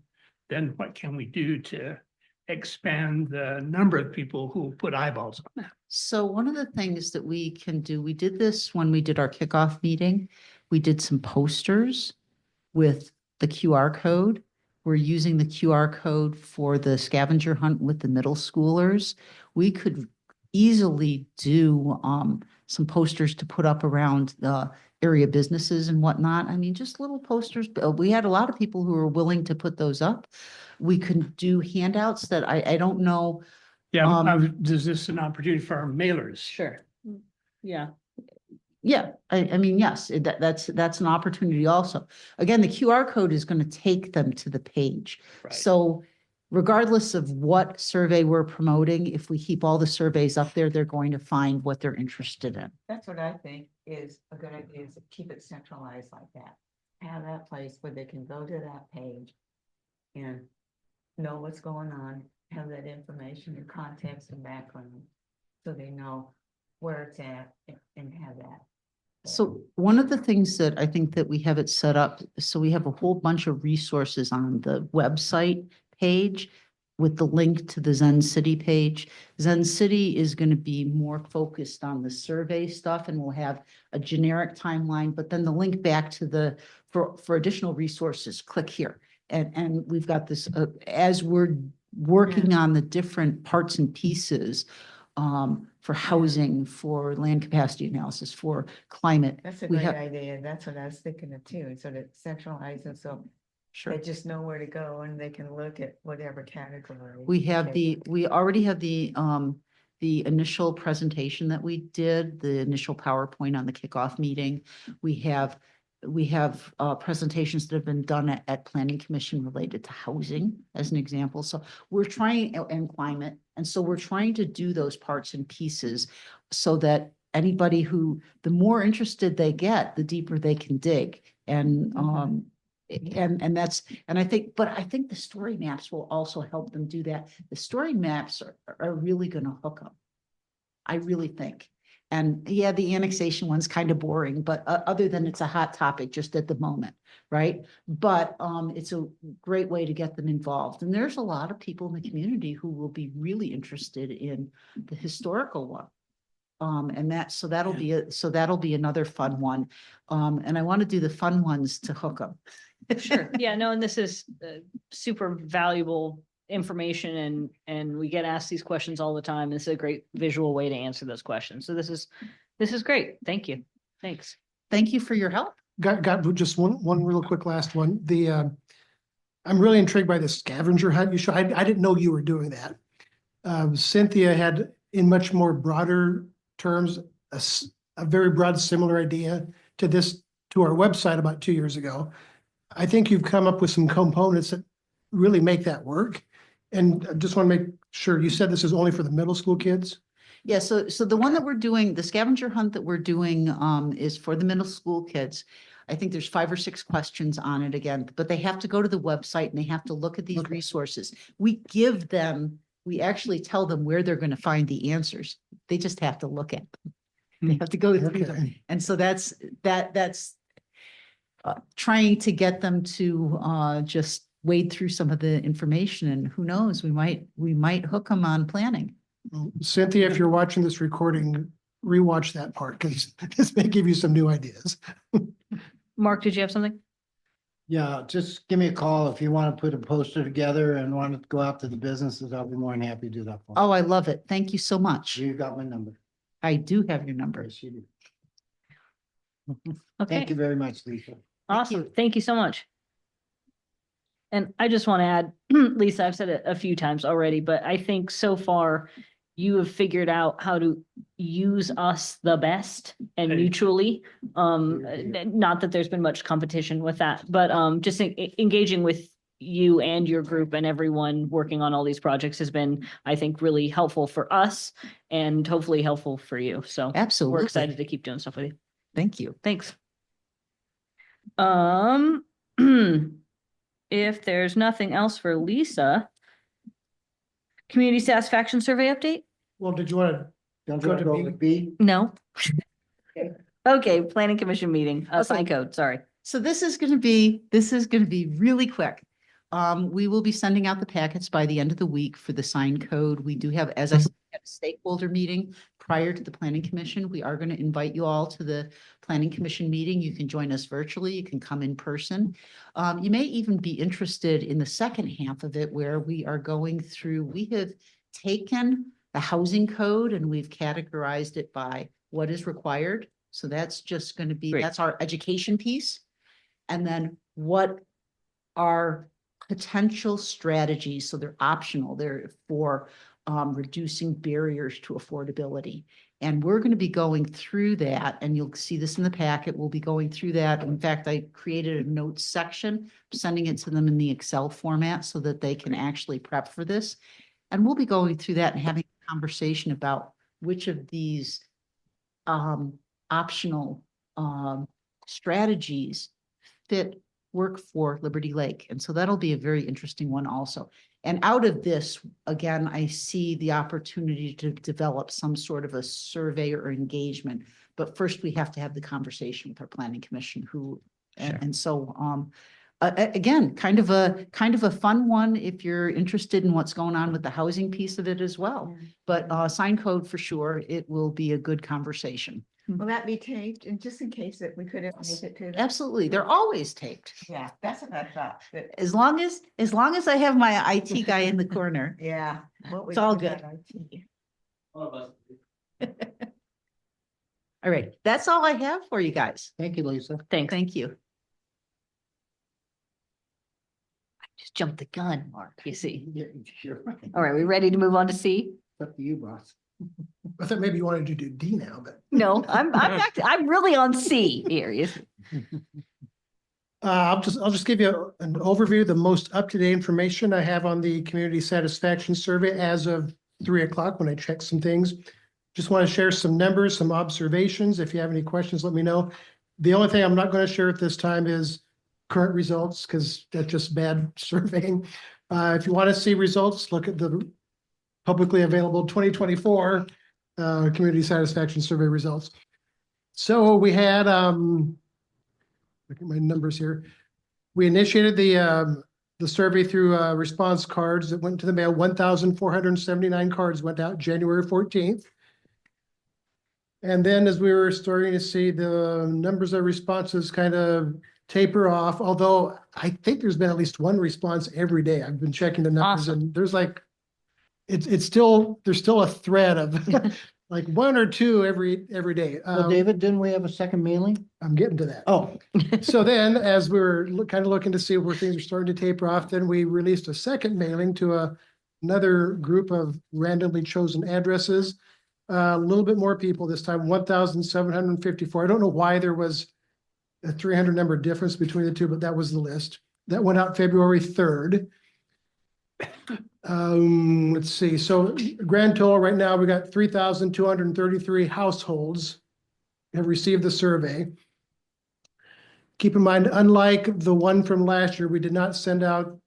then what can we do to expand the number of people who put eyeballs on that?
So one of the things that we can do, we did this when we did our kickoff meeting. We did some posters with the QR code. We're using the QR code for the scavenger hunt with the middle schoolers. We could easily do some posters to put up around the area businesses and whatnot. I mean, just little posters. We had a lot of people who were willing to put those up. We can do handouts that I don't know.
Yeah, is this an opportunity for our mailers?
Sure. Yeah.
Yeah, I mean, yes, that's an opportunity also. Again, the QR code is going to take them to the page.
Right.
So regardless of what survey we're promoting, if we keep all the surveys up there, they're going to find what they're interested in.
That's what I think is a good idea, is to keep it centralized like that. Have that place where they can go to that page and know what's going on, have that information and context and background, so they know where it's at and have that.
So one of the things that I think that we have it set up, so we have a whole bunch of resources on the website page with the link to the Zen City page. Zen City is going to be more focused on the survey stuff, and we'll have a generic timeline, but then the link back to for additional resources, click here. And we've got this, as we're working on the different parts and pieces, for housing, for land capacity analysis, for climate.
That's a
we
great
have-
idea. That's what I was thinking of too, so that centralizing, so
Sure.
they just know where to go and they can look at whatever category.
We already have the initial presentation that we did, the initial PowerPoint on the kickoff meeting. We have presentations that have been done at Planning Commission related to housing, as an example. So we're trying, and climate. And so we're trying to do those parts and pieces so that anybody the more interested they get, the deeper they can dig. And, I think the story maps will also help them do that. The story maps are really going to hook them. I really think. And yeah, the annexation one's kind of boring, but other than it's a hot topic just at the moment, right? But it's a great way to get them involved. And there's a lot of people in the community who will be really interested in the historical one. So that'll be another fun one. And I want to do the fun ones to hook them.
Sure. Yeah, no, and this is super valuable information and we get asked these questions all the time. This is a great visual way to answer those questions. So this is great. Thank you. Thanks.
Thank you for your help.
Got just one real quick last one. I'm really intrigued by the scavenger hunt you showed. I didn't know you were doing that. Cynthia had, in much more broader terms, a very broad similar idea to our website about 2 years ago. I think you've come up with some components that really make that work. And I just want to make sure, you said this is only for the middle school kids?
Yeah, so the one that we're doing, the scavenger hunt that we're doing is for the middle school kids. I think there's 5 or 6 questions on it again, but they have to go to the website and they have to look at these
Okay.
resources. We actually tell them where they're going to find the answers. They just have to look at them. They have to go through them.
Okay.
And so that's trying to get them to just wade through some of the information, and who knows, we might hook them on planning.
Well, Cynthia, if you're watching this recording, rewatch that part because this may give you some new ideas.
Mark, did you have something?
Yeah, just give me a call if you want to put a poster together and want to go out to the businesses. I'll be more than happy to do that. For you.
Oh, I love it. Thank you so much.
You got my number.
I do have your number.
Yes, you do.
Okay,
Thank you very much, Lisa.
awesome. Thank you so much. And I just want to add, Lisa, I've said it a few times already, but I think so far you have figured out how to use us the best and
Hey.
mutually.
Yeah.
Not that there's been much competition with that, but just engaging with you and your group and everyone working on all these projects has been, I think, really helpful for us and hopefully helpful for you. So
Absolutely.
we're excited to keep doing stuff with you.
Thank you.
Thanks. If there's nothing else for Lisa, community satisfaction survey update?
Well, did you want to,
Don't
Go
you want
to
to go
B.
with B?
No. Okay, planning commission meeting, sign code, sorry.
So this is going to be really quick. We will be sending out the packets by the end of the week for the sign code. We do have, as I said, a stakeholder meeting prior to the planning commission. We are going to invite you all to the planning commission meeting. You can join us virtually. You can come in person. You may even be interested in the second half of it where we are going through, we have taken the housing code and we've categorized it by what is required. So that's just going to be,
Great.
that's our education piece. And then what are potential strategies? So they're optional. They're for reducing barriers to affordability. And we're going to be going through that, and you'll see this in the packet. We'll be going through that. In fact, I created a notes section, sending it to them in the Excel format so that they can actually prep for this. And we'll be going through that and having a conversation about which of these optional strategies work for Liberty Lake. And so that'll be a very interesting one also. And out of this, again, I see the opportunity to develop some sort of a survey or engagement. But first we have to have the conversation with our planning commission and so again, kind of a fun one if you're interested in what's going on with the housing piece of it as well. But sign code for sure, it will be a good conversation.
Will that be taped? And just in case that we couldn't make it to.
Absolutely. They're always taped.
Yeah, that's what I thought. But
As long as I have my IT guy in the corner.
yeah.
It's all good. All right. That's all I have for you guys.
Thank you, Lisa.
Thanks.
Thank you.
Just jumped the gun, Mark, you see.
Yeah, sure.
All right, we ready to move on to C?
It's up to you, boss.
I thought maybe you wanted to do D now, but
No, I'm really on C here. You see.
I'll just give you an overview, the most up-to-date information I have on the community satisfaction survey as of 3 o'clock when I checked some things. Just want to share some numbers, some observations. If you have any questions, let me know. The only thing I'm not going to share at this time is current results because that's just bad surveying. If you want to see results, look at the publicly available 2024 community satisfaction survey results. So we had, look at my numbers here. We initiated the survey through response cards that went to the mail. 1,479 cards went out January 14th. And then as we were starting to see the numbers of responses kind of taper off, although I think there's been at least one response every day. I've been checking the numbers
Awesome.
and there's like, there's still a thread of like one or two every day.
Well, David, didn't we have a second mailing?
I'm getting to that.
Oh,
So then, as we were kind of looking to see where things are starting to taper off, then we released a second mailing to another group of randomly chosen addresses. A little bit more people this time, 1,754. I don't know why there was a 300 number difference between the two, but that was the list. That went out February 3rd. Let's see, so grand total right now, we got 3,233 households have received the survey. Keep in mind, unlike the one from last year, we did not send out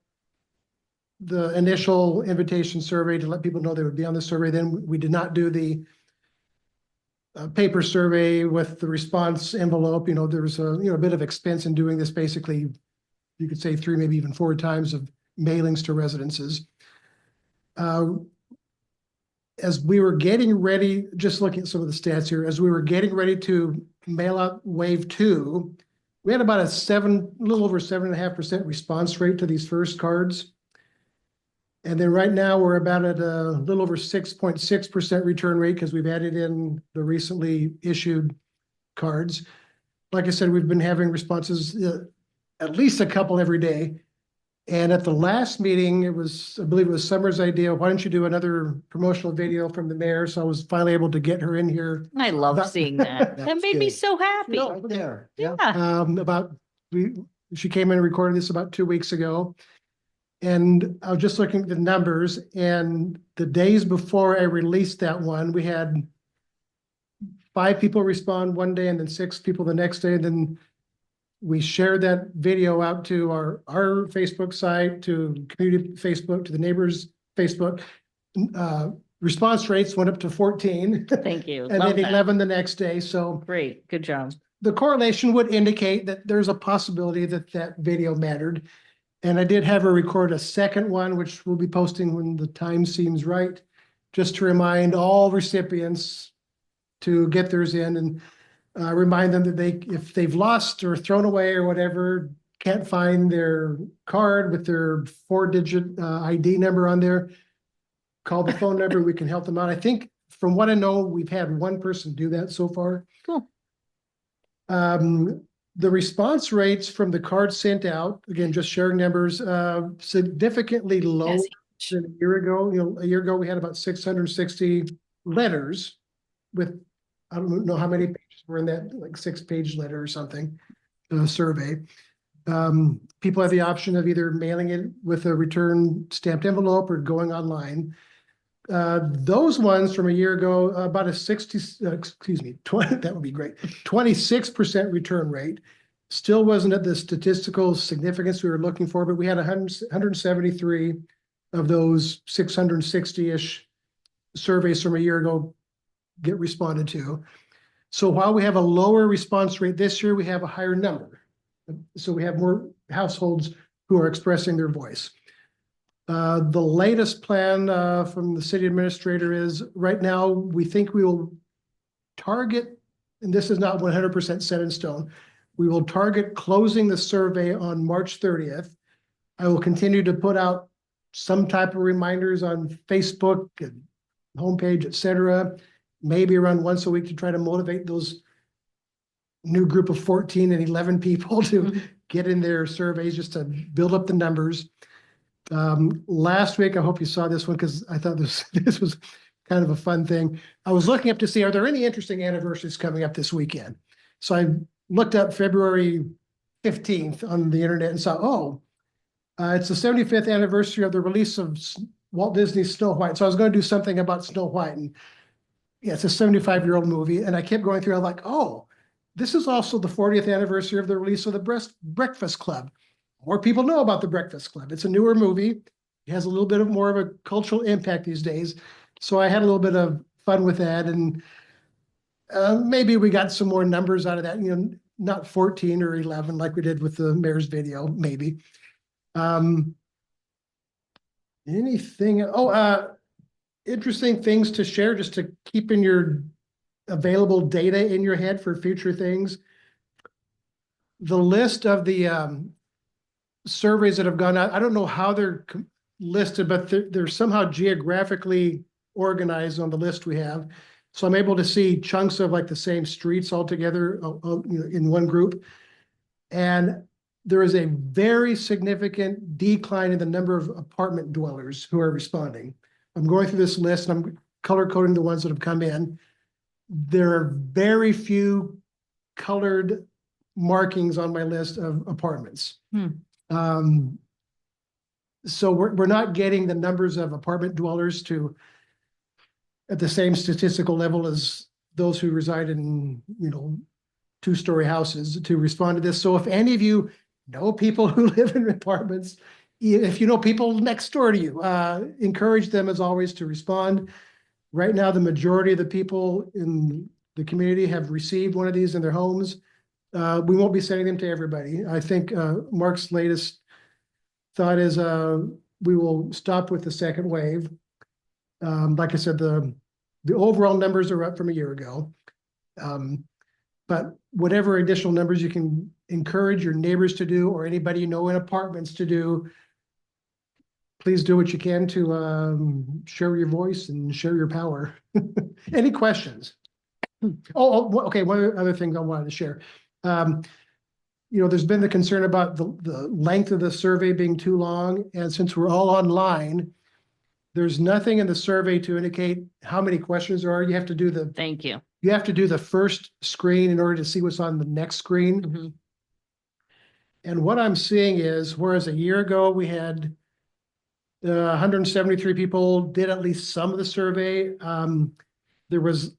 the initial invitation survey to let people know they would be on the survey. Then we did not do the paper survey with the response envelope. There was a bit of expense in doing this. Basically, you could say 3, maybe even 4 times of mailings to residences. As we were getting ready, just looking at some of the stats here, as we were getting ready to mail out wave 2, we had about a little over 7.5% response rate to these first cards. And then right now we're about at a little over 6.6% return rate because we've added in the recently issued cards. Like I said, we've been having responses at least a couple every day. And at the last meeting, I believe it was Summer's idea, why don't you do another promotional video from the mayor? So I was finally able to get her in here.
I love
That-
seeing that. That
That's
made me
good.
so happy.
Right there, yeah.
Yeah.
She came in and recorded this about 2 weeks ago. And I was just looking at the numbers, and the days before I released that one, we had 5 people respond one day and then 6 people the next day. And then we shared that video out to our Facebook site, to community Facebook, to the neighbors Facebook. Response rates went up to 14
Thank you.
and
Love
then
that.
11 the next day. So
Great. Good job.
the correlation would indicate that there's a possibility that that video mattered. And I did have her record a second one, which we'll be posting when the time seems right, just to remind all recipients to get theirs in and remind them that if they've lost or thrown away or whatever, can't find their card with their 4-digit ID number on there, call the phone number. We can help them out. I think from what I know, we've had one person do that so far.
Cool.
The response rates from the cards sent out, again, just sharing numbers, significantly lower
Yes.
than a year ago. A year ago, we had about 660 letters with, I don't know how many pages were in that, like 6-page letter or something, survey. People have the option of either mailing it with a return stamped envelope or going online. Those ones from a year ago, about a 20, that would be great, 26% return rate. Still wasn't at the statistical significance we were looking for, but we had 173 of those 660-ish surveys from a year ago get responded to. So while we have a lower response rate this year, we have a higher number. So we have more households who are expressing their voice. The latest plan from the city administrator is right now, we think we will target, and this is not 100% set in stone, we will target closing the survey on March 30th. I will continue to put out some type of reminders on Facebook and homepage, et cetera, maybe around once a week to try to motivate those new group of 14 and 11 people to get in their surveys just to build up the numbers. Last week, I hope you saw this one because I thought this was kind of a fun thing. I was looking up to see, are there any interesting anniversaries coming up this weekend? So I looked up February 15th on the internet and saw, it's the 75th anniversary of the release of Walt Disney's Snow White. So I was going to do something about Snow White. And yeah, it's a 75-year-old movie. And I kept going through, I'm like, this is also the 40th anniversary of the release of the Breakfast Club. More people know about the Breakfast Club. It's a newer movie. It has a little bit more of a cultural impact these days. So I had a little bit of fun with that. And maybe we got some more numbers out of that, not 14 or 11 like we did with the mayor's video, maybe. Interesting things to share just to keep in your available data in your head for future things. The list of the surveys that have gone out, I don't know how they're listed, but they're somehow geographically organized on the list we have. So I'm able to see chunks of like the same streets all together in one group. And there is a very significant decline in the number of apartment dwellers who are responding. I'm going through this list and I'm color coding the ones that have come in. There are very few colored markings on my list of apartments.
Hmm.
So we're not getting the numbers of apartment dwellers to at the same statistical level as those who reside in, two-story houses to respond to this. So if any of you know people who live in apartments, if you know people next door to you, encourage them as always to respond. Right now, the majority of the people in the community have received one of these in their homes. We won't be sending them to everybody. I think Mark's latest thought is we will stop with the second wave. Like I said, the overall numbers are up from a year ago. But whatever additional numbers you can encourage your neighbors to do or anybody you know in apartments to do, please do what you can to share your voice and share your power. Any questions? Okay, one other thing I wanted to share. There's been the concern about the length of the survey being too long, and since we're all online, there's nothing in the survey to indicate how many questions there are. You have to do
Thank you.
the first screen in order to see what's on the next screen.
Mhm.
And what I'm seeing is, whereas a year ago we had 173 people did at least some of the survey, there was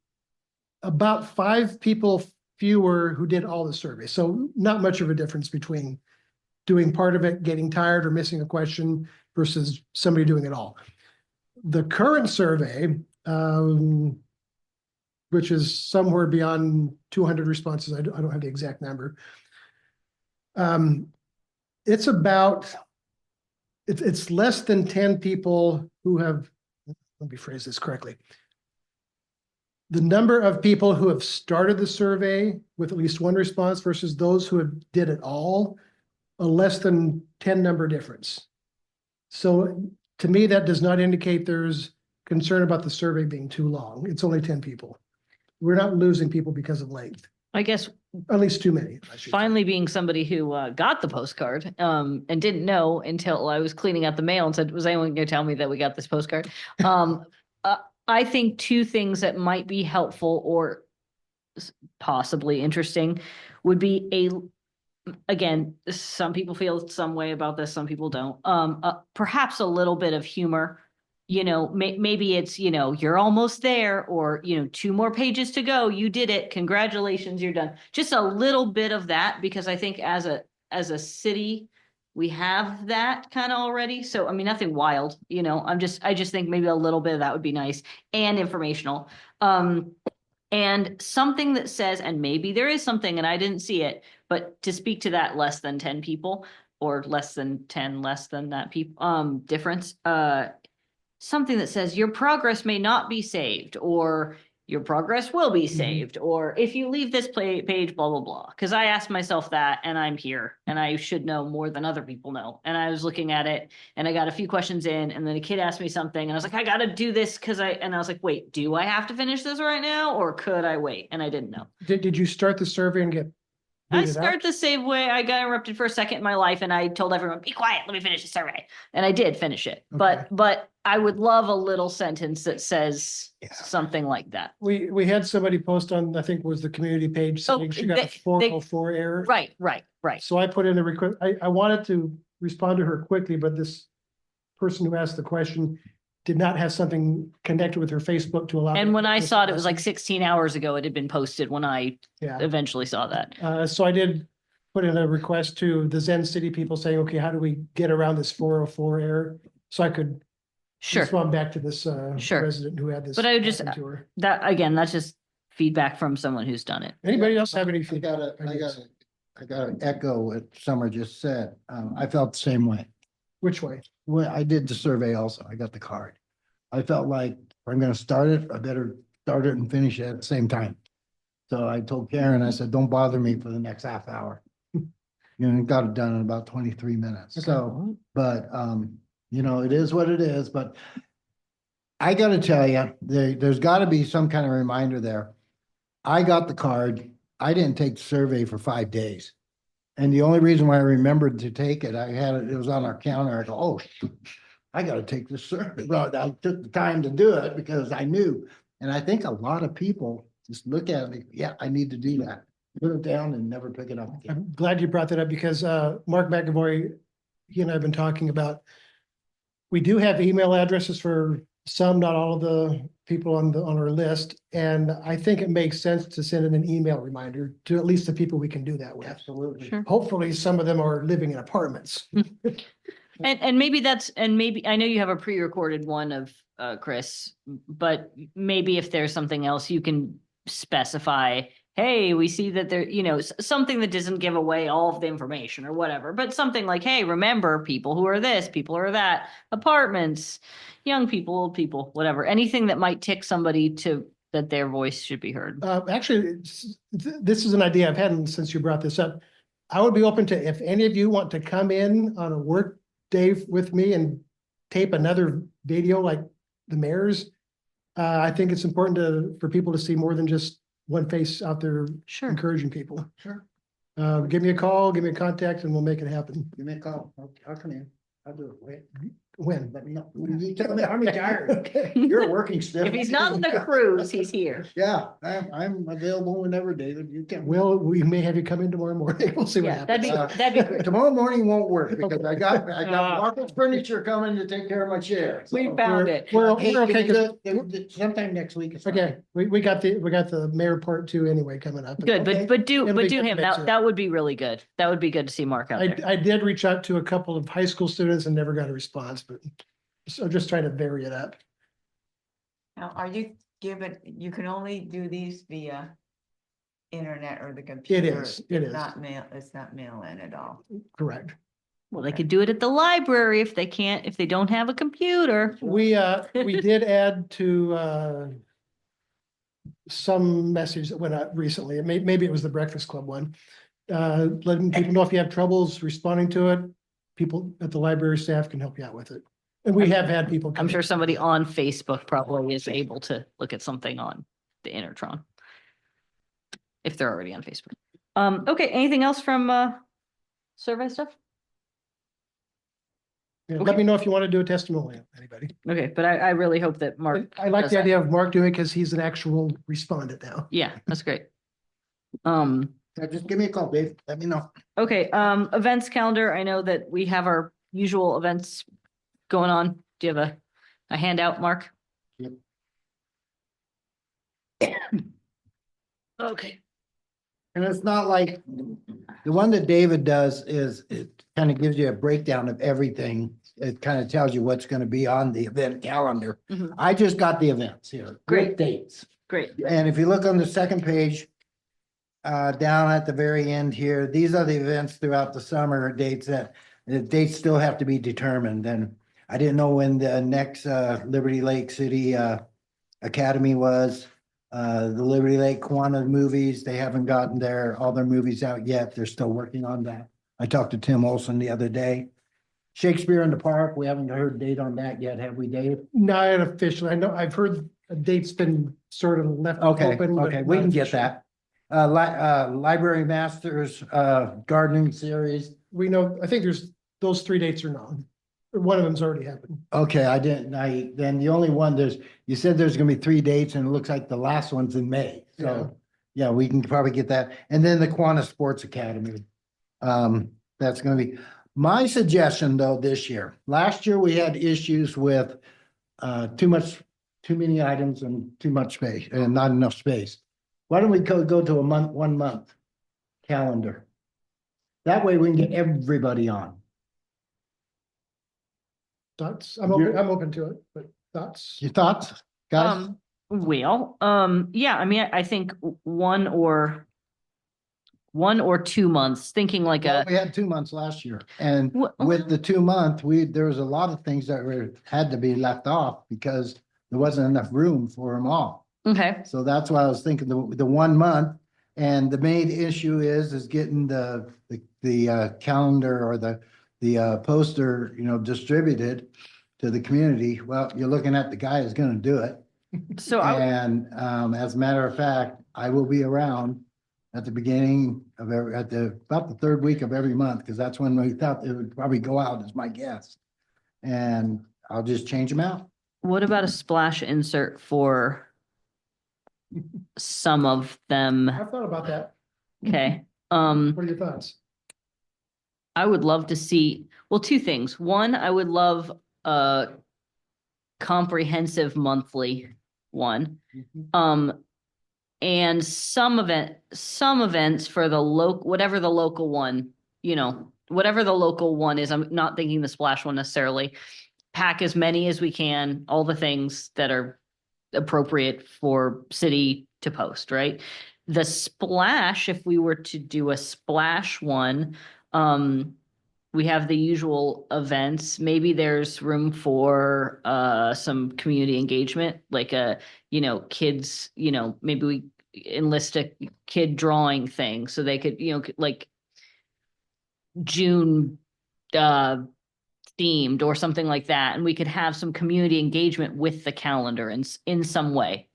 about 5 people fewer who did all the survey. So not much of a difference between doing part of it, getting tired or missing a question versus somebody doing it all. The current survey, which is somewhere beyond 200 responses, I don't have the exact number. It's less than 10 people who have, let me phrase this correctly. The number of people who have started the survey with at least one response versus those who have did it all, a less than 10 number difference. So to me, that does not indicate there's concern about the survey being too long. It's only 10 people. We're not losing people because of length,
I guess
at least too many. I should say.
finally being somebody who got the postcard and didn't know until I was cleaning out the mail and said, was anyone going to tell me that we got this postcard? I think 2 things that might be helpful or possibly interesting would be again, some people feel some way about this, some people don't. Perhaps a little bit of humor. Maybe it's, you're almost there, or, 2 more pages to go. You did it. Congratulations, you're done. Just a little bit of that, because I think as a city, we have that kind of already. So, I mean, nothing wild, I just think maybe a little bit of that would be nice and informational. And something that says, and maybe there is something and I didn't see it, but to speak to that less than 10 people or less than 10, less than that people, difference, something that says your progress may not be saved, or your progress will be saved, or if you leave this page, blah, blah, blah. Because I asked myself that, and I'm here, and I should know more than other people know. And I was looking at it, and I got a few questions in, and then a kid asked me something, and I was like, I got to do this and I was like, wait, do I have to finish this right now, or could I wait? And I didn't know.
Did you start the survey and get
I
booted out?
start the same way. I got interrupted for a second in my life, and I told everyone, be quiet, let me finish the survey. And I did finish it.
Okay.
But I would love a little sentence that says something like that.
We had somebody post on, I think was the community page, saying she got a 404 error.
Right.
So I put in a request. I wanted to respond to her quickly, but this person who asked the question did not have something connected with her Facebook to allow.
And when I saw it, it was like 16 hours ago. It had been posted when I
Yeah.
eventually saw that.
So I did put in a request to the Zen City people saying, okay, how do we get around this 404 error? So I could
Sure.
respond back to this
Sure.
resident who had this.
But I would just,
happen to her.
that, again, that's just feedback from someone who's done it.
Anybody else have any
I
feedback?
gotta echo what Summer just said. I felt the same way.
Which way?
When I did the survey also, I got the card. I felt like if I'm gonna start it, I better start it and finish it at the same time. So I told Karen, I said, don't bother me for the next half hour. Got it done in about 23 minutes. So, but, it is what it is, but I gotta tell you, there's gotta be some kind of reminder there. I got the card. I didn't take the survey for 5 days. And the only reason why I remembered to take it, it was on our counter. I go, oh, shoot, I gotta take this survey. Well, I took the time to do it because I knew. And I think a lot of people just look at me, yeah, I need to do that. put it down and never pick it up again.
I'm glad you brought that up because Mark McAvoy, he and I have been talking about. We do have email addresses for some, not all of the people on our list. And I think it makes sense to send in an email reminder to at least the people we can do that with.
Absolutely.
Sure.
Hopefully, some of them are living in apartments.
And maybe I know you have a pre-recorded one of Chris, but maybe if there's something else you can specify, hey, we see that there, something that doesn't give away all of the information or whatever, but something like, hey, remember people who are this, people who are that, apartments, young people, old people, whatever, anything that might tick somebody to that their voice should be heard.
Actually, this is an idea I've had since you brought this up. I would be open to, if any of you want to come in on a work day with me and tape another video like the mayor's. I think it's important for people to see more than just one face out there
Sure.
encouraging people.
Sure.
Give me a call, give me a contact, and we'll make it happen.
Give me a call. I'll come in. I'll do it. Wait,
When?
let me know. You tell me, I'm retired.
Okay.
You're working still.
If he's not on the cruise, he's here.
Yeah, I'm available whenever, David. You can.
Well, we may have you come in tomorrow morning. We'll see what
Yeah, that'd
happens.
be, that'd be great.
Tomorrow morning won't work because I got Marcus Furniture coming to take care of my chair.
We
So-
found it.
We're
Hey,
okay.
can
'Cause-
you do it sometime next week. is fine.
Okay, we got the mayor part 2 anyway coming up.
Good,
Okay.
but do
It'll be good
him.
to mix
That
it.
that would be really good. That would be good to see Mark out there.
I did reach out to a couple of high school students and never got a response, but so just trying to vary it up.
Now, are you you can only do these via internet or the computer?
is, it
It's
is.
Not mail, it's not mail in at all.
Correct.
Well, they could do it at the library if they don't have a computer.
We did add to some message that went out recently. Maybe it was the Breakfast Club one. Letting people know if you have troubles responding to it, people at the library staff can help you out with it. And we have had people.
I'm
come
sure
in.
somebody on Facebook probably is able to look at something on the Intertron. If they're already on Facebook. Okay, anything else from survey stuff?
Yeah, Let me know if you want to do a testimonial, anybody.
Okay, but I really hope that Mark,
I like
does
the
that.
idea of Mark doing it because he's an actual respondent now.
yeah, that's great.
Just give me a call, Dave. Let me know.
Okay, events calendar. I know that we have our usual events going on. Do you have a handout, Mark?
Yep.
Okay.
And it's not like, the one that David does is, it kind of gives you a breakdown of everything. It kind of tells you what's going to be on the event calendar.
Mhm.
I just got the events here.
Great.
Dates.
Great.
And if you look on the second page, down at the very end here, these are the events throughout the summer dates that, the dates still have to be determined. And I didn't know when the next, Liberty Lake City, Academy was. The Liberty Lake Kiwanis movies, they haven't gotten all their movies out yet. They're still working on that. I talked to Tim Olson the other day. Shakespeare in the Park, we haven't heard a date on that yet, have we, Dave?
Not officially. I know I've heard a date's been sort of left
Okay,
open. but
okay, we
not
can get
official.
that. Library Masters, gardening series.
We know, I think those 3 dates are known. One of them's already happened.
Okay, then the only one you said there's gonna be 3 dates and it looks like the last one's in May. So, yeah, we can probably get that. And then the Kiwanis Sports Academy. That's gonna be, my suggestion though, this year, last year we had issues with too many items and too much space and not enough space. Why don't we go to a 1 month calendar? That way we can get everybody on.
Thoughts? I'm open to it, but thoughts?
Your thoughts, guys?
Yeah, I mean, I think 1 or 2 months, thinking like
Well,
a,
we had 2 months last year, and
Wh-
with the 2 month, there was a lot of things that had to be left off because there wasn't enough room for them all.
okay,
So that's why I was thinking the 1 month, and the main issue is getting the calendar or the poster, distributed to the community. Well, you're looking at the guy who's gonna do it.
so
And as a matter of fact, I will be around at the beginning of about the 3rd week of every month, because that's when we thought it would probably go out as my guess. And I'll just change them out.
what about a splash insert for some of them?
I've thought about that.
Okay,
What are your thoughts?
I would love to see, well, two things. One, I would love a comprehensive monthly one. And some events for the whatever the local one, whatever the local one is, I'm not thinking the splash one necessarily. Pack as many as we can, all the things that are appropriate for city to post, right? The splash, if we were to do a splash one, we have the usual events. Maybe there's room for some community engagement, like kids, maybe we enlist a kid drawing thing so they could, like June themed or something like that, and we could have some community engagement with the calendar in some way.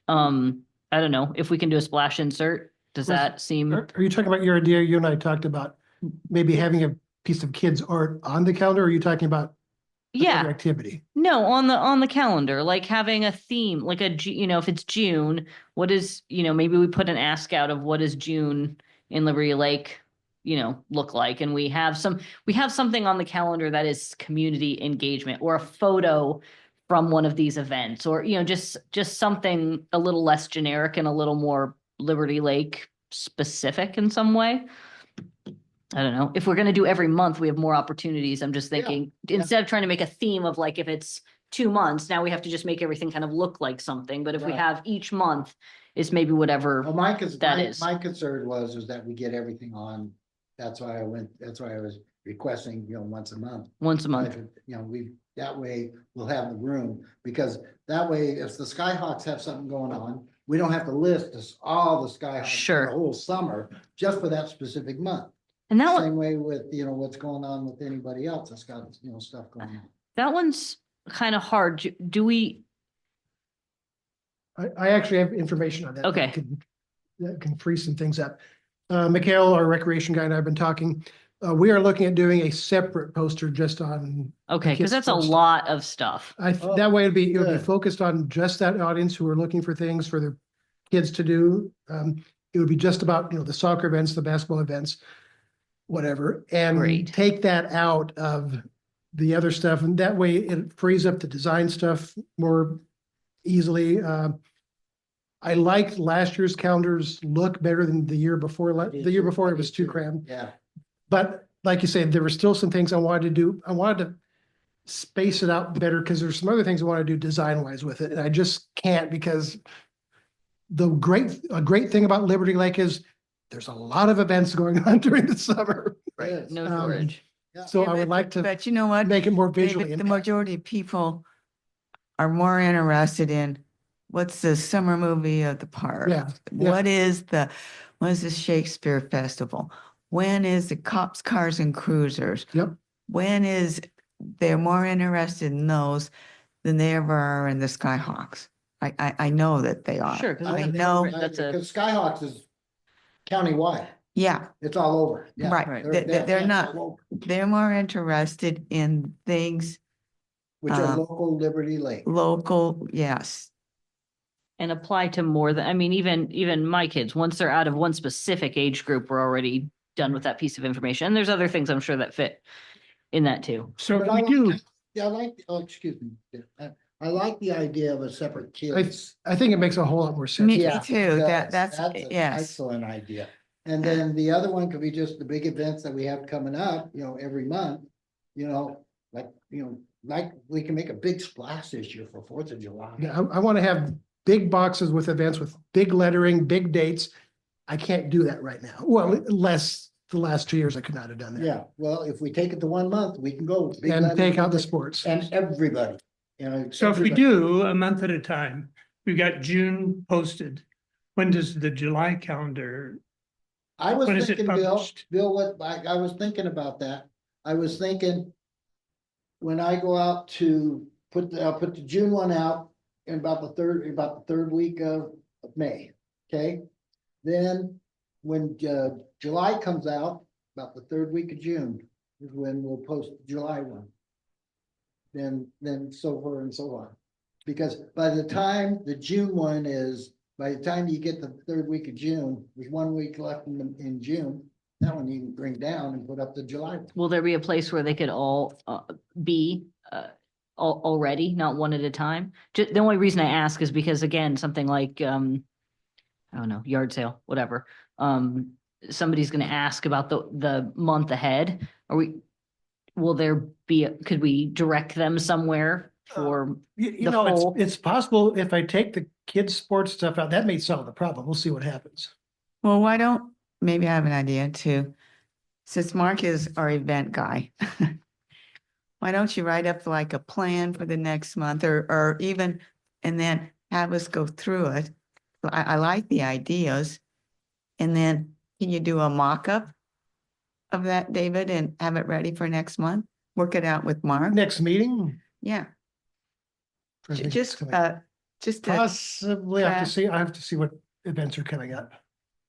I don't know if we can do a splash insert. Does that seem?
Are you talking about your idea? You and I talked about maybe having a piece of kids' art on the calendar, or are you talking about
Yeah,
another activity?
no, on the calendar, like having a theme, like if it's June, what is, maybe we put an ask out of what is June in Liberty Lake, look like, and we have something on the calendar that is community engagement or a photo from one of these events, or just something a little less generic and a little more Liberty Lake specific in some way. I don't know. If we're gonna do every month, we have more opportunities. I'm just thinking, instead of trying to make a theme of like, if it's 2 months, now we have to just make everything kind of look like something. But if we
Right.
have each month is maybe whatever.
Well, my,
That is.
my concern was that we get everything on. That's why I was requesting, once a month.
Once a month.
That way we'll have the room, because that way, if the Skyhawks have something going on, we don't have to list all the Skyhawks.
Sure.
The whole summer, just for that specific month.
And that one,
Same way with, what's going on with anybody else that's got, stuff going on.
that one's kind of hard. Do we,
I actually have information on that.
Okay.
That can free some things up. Mikhail, our recreation guy, and I have been talking. We are looking at doing a separate poster just on,
okay, because
kids
that's a
post.
lot of stuff.
Oh,
that way it would be
good.
focused on just that audience who are looking for things for their kids to do. It would be just about, the soccer events, the basketball events, whatever, and
Great.
take that out of the other stuff. And that way it frees up the design stuff more easily. I liked last year's calendars look better than the year before. The year before it was too crammed.
Yeah.
But like you said, there were still some things I wanted to do. I wanted to space it out better because there's some other things I want to do design wise with it. And I just can't, because a great thing about Liberty Lake is there's a lot of events going on during the summer.
Right.
No
Um,
storage.
So
Yeah,
I would like to
But you know what?
make it more visually.
David, the
impactful.
majority of people are more interested in what's the summer movie of the park?
Yeah, yeah.
What is the Shakespeare Festival? When is the Cops, Cars and Cruisers?
Yep.
They're more interested in those than they ever are in the Skyhawks. I know that they are.
Sure, 'cause
I
that's a-
know,
That's a-
Because Skyhawks is countywide.
yeah,
It's all over. Yeah.
right.
Right.
They're not,
all over,
they're more interested in things
Which are
um,
local Liberty Lake.
local, yes.
And apply to more than, I mean, even my kids, once they're out of one specific age group, we're already done with that piece of information. And there's other things I'm sure that fit in that too.
So
But
if
I
we
like
do,
that. Yeah, excuse me. I like the idea of a separate kids.
I think it makes a whole lot more sense.
Me
Yeah,
too.
it
That's
an
yes.
Excellent idea. And then the other one could be just the big events that we have coming up, every month, like we can make a big splash this year for 4th of July.
Yeah, I want to have big boxes with events with big lettering, big dates. I can't do that right now. Well, less the last 2 years I could not have done that.
Yeah, well, if we take it to 1 month, we can go. big
And
letters,
take out the
big-
sports.
And everybody,
so if we
everybody.
do a month at a time, we've got June posted. When does the July calendar?
I was
When is it
thinking, Bill,
published?
I was thinking about that. I was thinking. When I go out to I'll put the June one out in about the third week of May, okay? Then when July comes out, about the third week of June is when we'll post the July one. Then so forth and so on. Because by the time the June one is, by the time you get the third week of June, with 1 week left in June, that one you can bring down and put up the July.
Will there be a place where they could all be already, not one at a time? The only reason I ask is because again, something like I don't know, yard sale, whatever. Somebody's gonna ask about the month ahead. Will there be, could we direct them somewhere for,
You
The
know,
whole-
it's possible if I take the kids' sports stuff out, that may solve the problem. We'll see what happens.
Well, why don't, maybe I have an idea too. Since Mark is our event guy. Why don't you write up like a plan for the next month or even, and then have us go through it? I like the ideas. And then can you do a mock-up of that, David, and have it ready for next month? Work it out with Mark?
Next meeting?
Yeah,
I think it's
just,
gonna-
just,
Possibly, I have to
draft.
see, I have to see what events are coming up.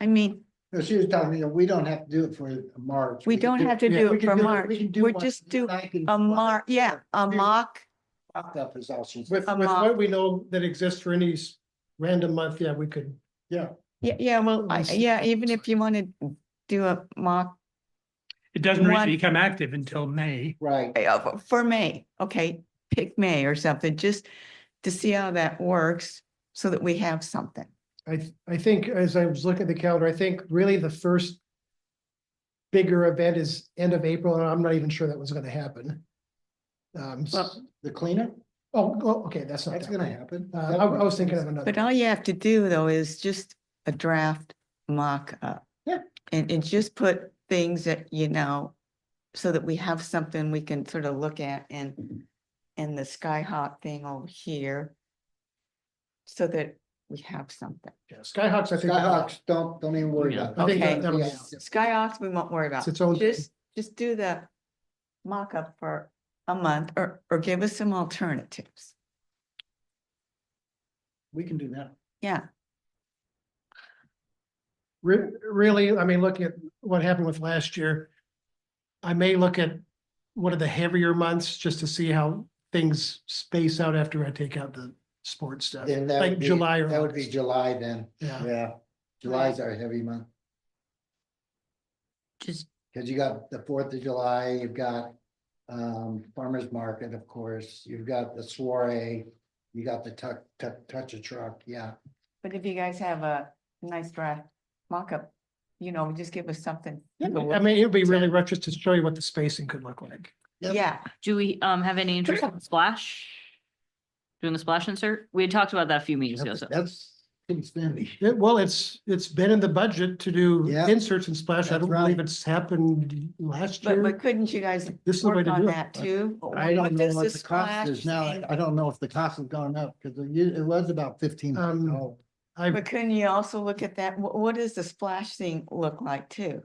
I mean,
No, she was telling me, we don't have to do it for March.
we
can
don't have to
yeah,
do
we
it
can
for
do
March.
we can do
We're
one
just do
back in-
a mock, yeah, a
Here.
mock.
Mock-up is all she
With
said.
what
mock.
we know that exists for any random month, yeah, we could.
Yeah,
Yeah, well,
Let's see
yeah,
what
even
it's
if you want to do a mock
It doesn't really
One-
become active until May.
right.
for May, okay, pick May or something, just to see how that works so that we have something.
I think as I was looking at the calendar, I think really the first bigger event is end of April, and I'm not even sure that was gonna happen.
Well, the cleanup,
Okay, that's not
that's
that
gonna
one.
happen.
I was thinking of another.
But all you have to do though is just a draft mock up.
Yeah.
And just put things that, you know, so that we have something we can sort of look at and the Skyhawk thing over here. So that we have something.
Yeah, Skyhawks, I think.
Skyhawks, don't even worry
Yeah.
about it.
I think
Okay.
that'll be out.
Skyhawks, we won't worry about.
It's its own thing.
Just do the mock-up for a month or give us some alternatives.
We can do that.
Yeah,
Really, I mean, looking at what happened with last year, I may look at one of the heavier months just to see how things space out after I take out the sports stuff.
Then that
Like
would be,
July or
that would be
August.
July then.
Yeah.
Yeah, July's our heavy month.
just,
Cause you got the 4th of July, you've got farmer's market, of course, you've got the soiree, you got the touch a truck, yeah.
but if you guys have a nice draft mock-up, you know, just give us something. to
I
look
mean, it would be
at.
really rough just to show you what the spacing could look like.
Yep.
Yeah,
do we have any interest in splash? Doing the splash insert? We had talked about that a few meetings ago, so.
That's pretty spendy.
Well, it's been in the budget to do
Yeah.
inserts and splash. I
That's
don't believe
right.
it's happened last
but
year.
couldn't you guys
This is the way
work
to
on
do it.
that too?
I don't know
does
what
the
the cost is
splash
now.
thing-
I don't know if the cost has gone up, cause it was about 15.
But couldn't you also look at that? What does the splash thing look like too?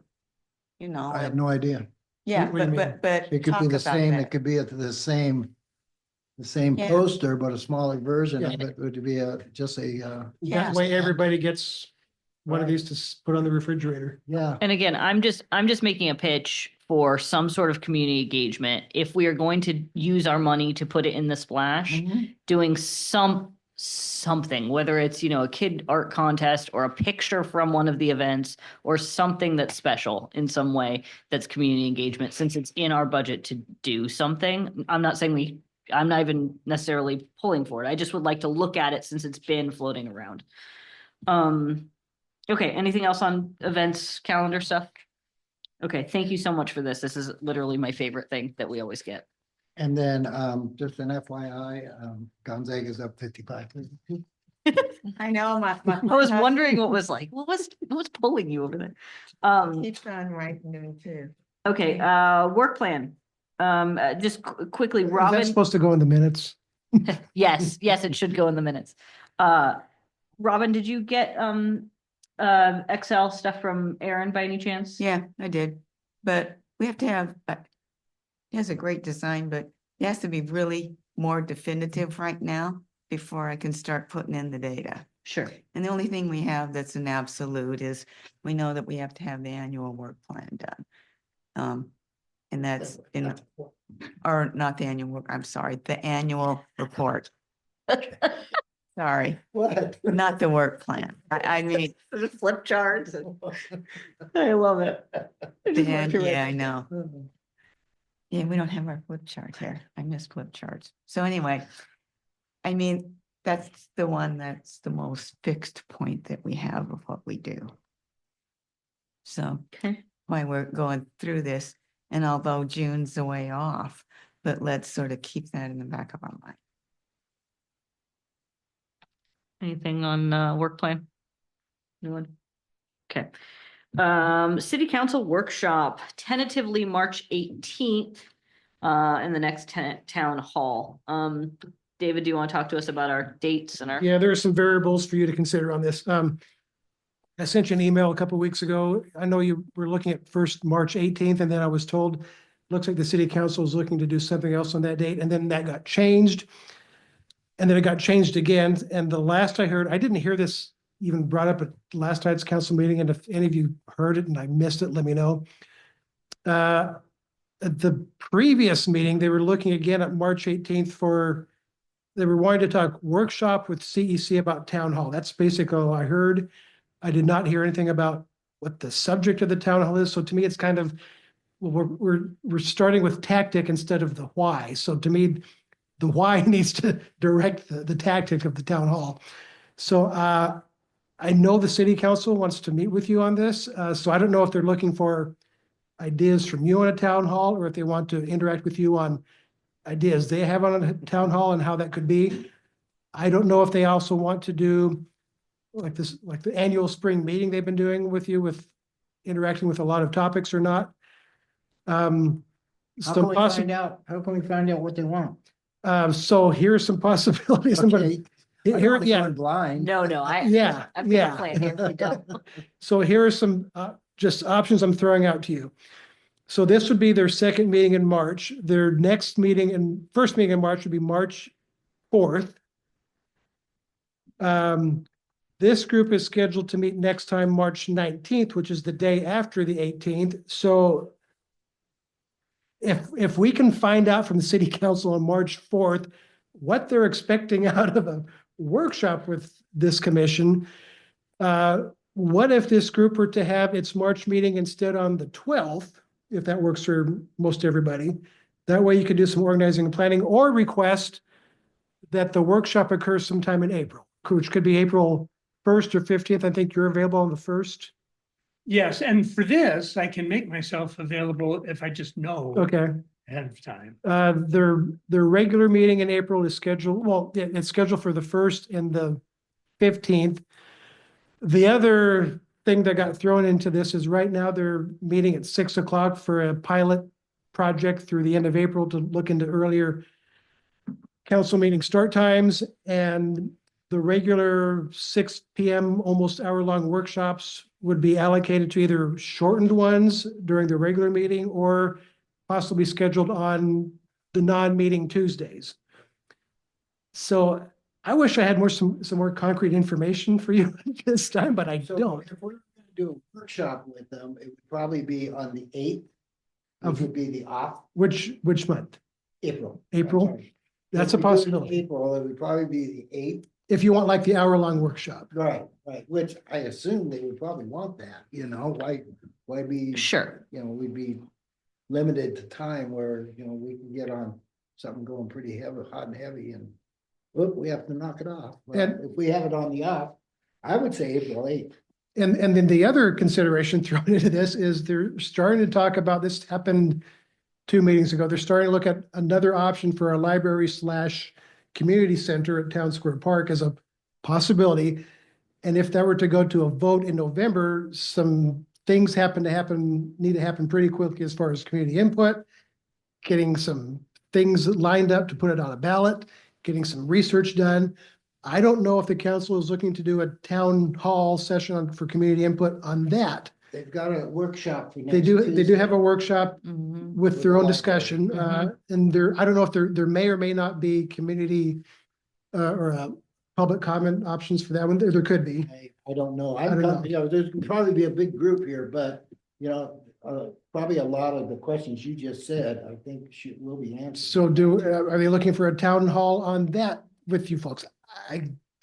You know,
I have no idea.
yeah,
what do you
but
It could
talk
be the
about
same,
that.
it could be the same
Yeah.
poster, but a smaller version
Yeah.
of it would be just a,
Yeah.
That way everybody gets one of
Right.
these to put on the refrigerator.
yeah.
And again, I'm just making a pitch for some sort of community engagement. If we are going to use our money to put it in the splash, doing something, whether it's, you know, a kid art contest or a picture from one of the events or something that's special in some way that's community engagement, since it's in our budget to do something. I'm not saying I'm not even necessarily pulling for it. I just would like to look at it since it's been floating around. Okay, anything else on events, calendar stuff? Okay, thank you so much for this. This is literally my favorite thing that we always get.
And then, just an FYI, Gonzaga's up 55.
I know my.
I was wondering what was like, what was pulling you over there?
Keeps on writing to me too.
Okay, work plan. Just quickly,
Is that
Robin,
supposed to go in the minutes?
yes, it should go in the minutes. Robin, did you get Excel stuff from Aaron by any chance?
Yeah, I did, but we have to have, he has a great design, but it has to be really more definitive right now before I can start putting in the data.
Sure.
And the only thing we have that's an absolute is we know that we have to have the annual work plan done. And that's in, or not the annual work, I'm sorry, the annual report. Sorry,
What?
not the work plan. I mean, the flip charts.
I love it.
Dan, yeah, I know. Yeah, we don't have our flip chart here. I miss flip charts. So anyway, I mean, that's the one that's the most fixed point that we have of what we do. So
Okay.
why we're going through this, and although June's the way off, but let's sort of keep that in the back of our mind.
Anything on work plan? Anyone? Okay. City council workshop tentatively March 18th in the next town hall. David, do you want to talk to us about our dates and our?
Yeah, there are some variables for you to consider on this. I sent you an email a couple of weeks ago. I know you were looking at first March 18th, and then I was told, looks like the city council is looking to do something else on that date, and then that got changed. And then it got changed again, and the last I heard, I didn't hear this even brought up at last night's council meeting, and if any of you heard it and I missed it, let me know. At the previous meeting, they were looking again at March 18th they were wanting to talk workshop with CEC about town hall. That's basically all I heard. I did not hear anything about what the subject of the town hall is. So to me, it's kind of, well, we're starting with tactic instead of the why. So to me, the why needs to direct the tactic of the town hall. So I know the city council wants to meet with you on this. So I don't know if they're looking for ideas from you on a town hall, or if they want to interact with you on ideas they have on a town hall and how that could be. I don't know if they also want to do like the annual spring meeting they've been doing with you, with interacting with a lot of topics or not.
How can
Some
we
possi-
find out, how can we find out what they want?
so here's some possibilities. I'm gonna-
Okay, I
Here,
don't wanna
yeah,
go in blind.
No,
yeah,
I've got
yeah.
a plan here. We don't.
So here are some just options I'm throwing out to you. So this would be their second meeting in March. Their next meeting and first meeting in March would be March 4th. This group is scheduled to meet next time, March 19th, which is the day after the 18th. So if we can find out from the city council on March 4th, what they're expecting out of a workshop with this commission, what if this group were to have its March meeting instead on the 12th, if that works for most everybody? That way you could do some organizing and planning, or request that the workshop occurs sometime in April, which could be April 1st or 15th. I think you're available on the 1st.
Yes, and for this, I can make myself available if I just know
Okay.
ahead of time.
Their regular meeting in April is scheduled, well, it's scheduled for the 1st and the 15th. The other thing that got thrown into this is right now they're meeting at 6 o'clock for a pilot project through the end of April to look into earlier council meeting start times, and the regular 6 PM, almost hour-long workshops would be allocated to either shortened ones during the regular meeting or possibly scheduled on the non-meeting Tuesdays. So I wish I had some more concrete information for you this time, but I
So
don't.
if we're gonna do a workshop with them, it would probably be on the 8th, which
Of-
would be the off
Which month?
April.
April?
Sorry.
That's
If
a
we do it in
possibility.
April, it would probably be the 8th.
If you want like the hour-long workshop.
Right, which I assume they would probably want that, why be,
Sure.
we'd be limited to time where, we can get on something going pretty heavy, hot and heavy, and whoop, we have to knock it off. Well,
And-
if we have it on the off, I would say April 8th.
And then the other consideration thrown into this is they're starting to talk about, this happened 2 meetings ago. They're starting to look at another option for a library/community center at Town Square Park as a possibility. And if that were to go to a vote in November, some things need to happen pretty quickly as far as community input, getting some things lined up to put it on a ballot, getting some research done. I don't know if the council is looking to do a town hall session for community input on that.
They've got a workshop for next
They do
Tuesday.
have a workshop
Mhm.
with their
the
own
library.
discussion, and I don't know if there may or may not be community or public comment options for that one. There could be.
I don't know.
I don't know.
There's probably be a big group here, but, probably a lot of the questions you just said, I think will be answered.
So are they looking for a town hall on that with you folks?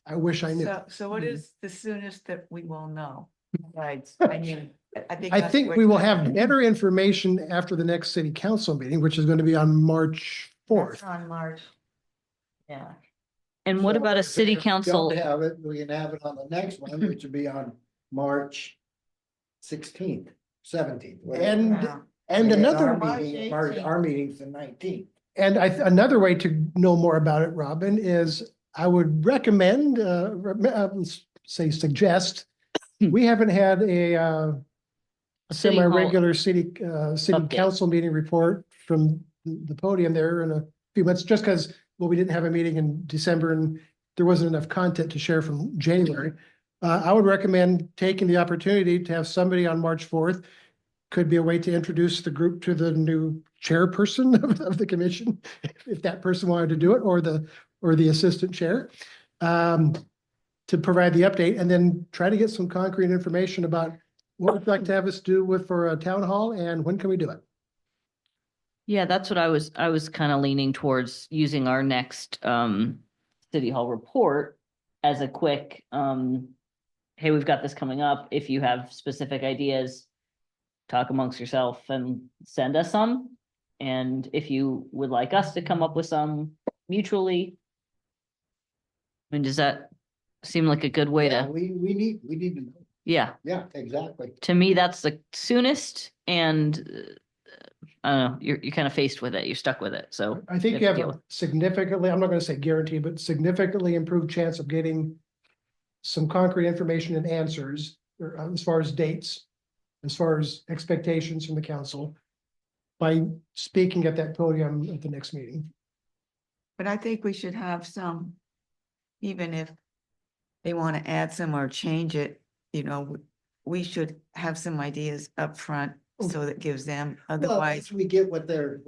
I wish I knew.
So what is the soonest that we will know? Right, I think.
I
that's
think
what-
we will have better information after the next city council meeting, which is going to be on March
That's
4th.
on March. Yeah.
And what
So
about a
if
city
we
council?
Don't have it, we can have it on the next one, which would be on March 16th, 17th.
And,
Wow.
and another,
Our meeting's the 19th.
and another way to know more about it, Robin, is I would recommend, suggest, we haven't had a
City Hall
semi-regular city
update.
council meeting report from the podium there in a few months, just because, well, we didn't have a meeting in December and there wasn't enough content to share from January. I would recommend taking the opportunity to have somebody on March 4th. Could be a way to introduce the group to the new chairperson of the commission, if that person wanted to do it, or the assistant chair. To provide the update and then try to get some concrete information about what would you like to have us do for a town hall and when can we do it?
Yeah, that's what I was kind of leaning towards using our next city hall report as a quick, hey, we've got this coming up. If you have specific ideas, talk amongst yourself and send us some. And if you would like us to come up with some mutually. I mean, does that seem like a good way
Yeah,
to,
we need to know.
yeah,
Yeah, exactly.
to me, that's the soonest and I don't know, you're kind of faced with it. You're stuck with it. So.
I think you have
deal
a significantly, I'm not going to say guarantee, but significantly improved chance of getting some concrete information and answers as far as dates, as far as expectations from the council by speaking at that podium at the next meeting.
But I think we should have some, even if they want to add some or change it, we should have some ideas up front so that gives them,
Well,
otherwise,
once we get what they're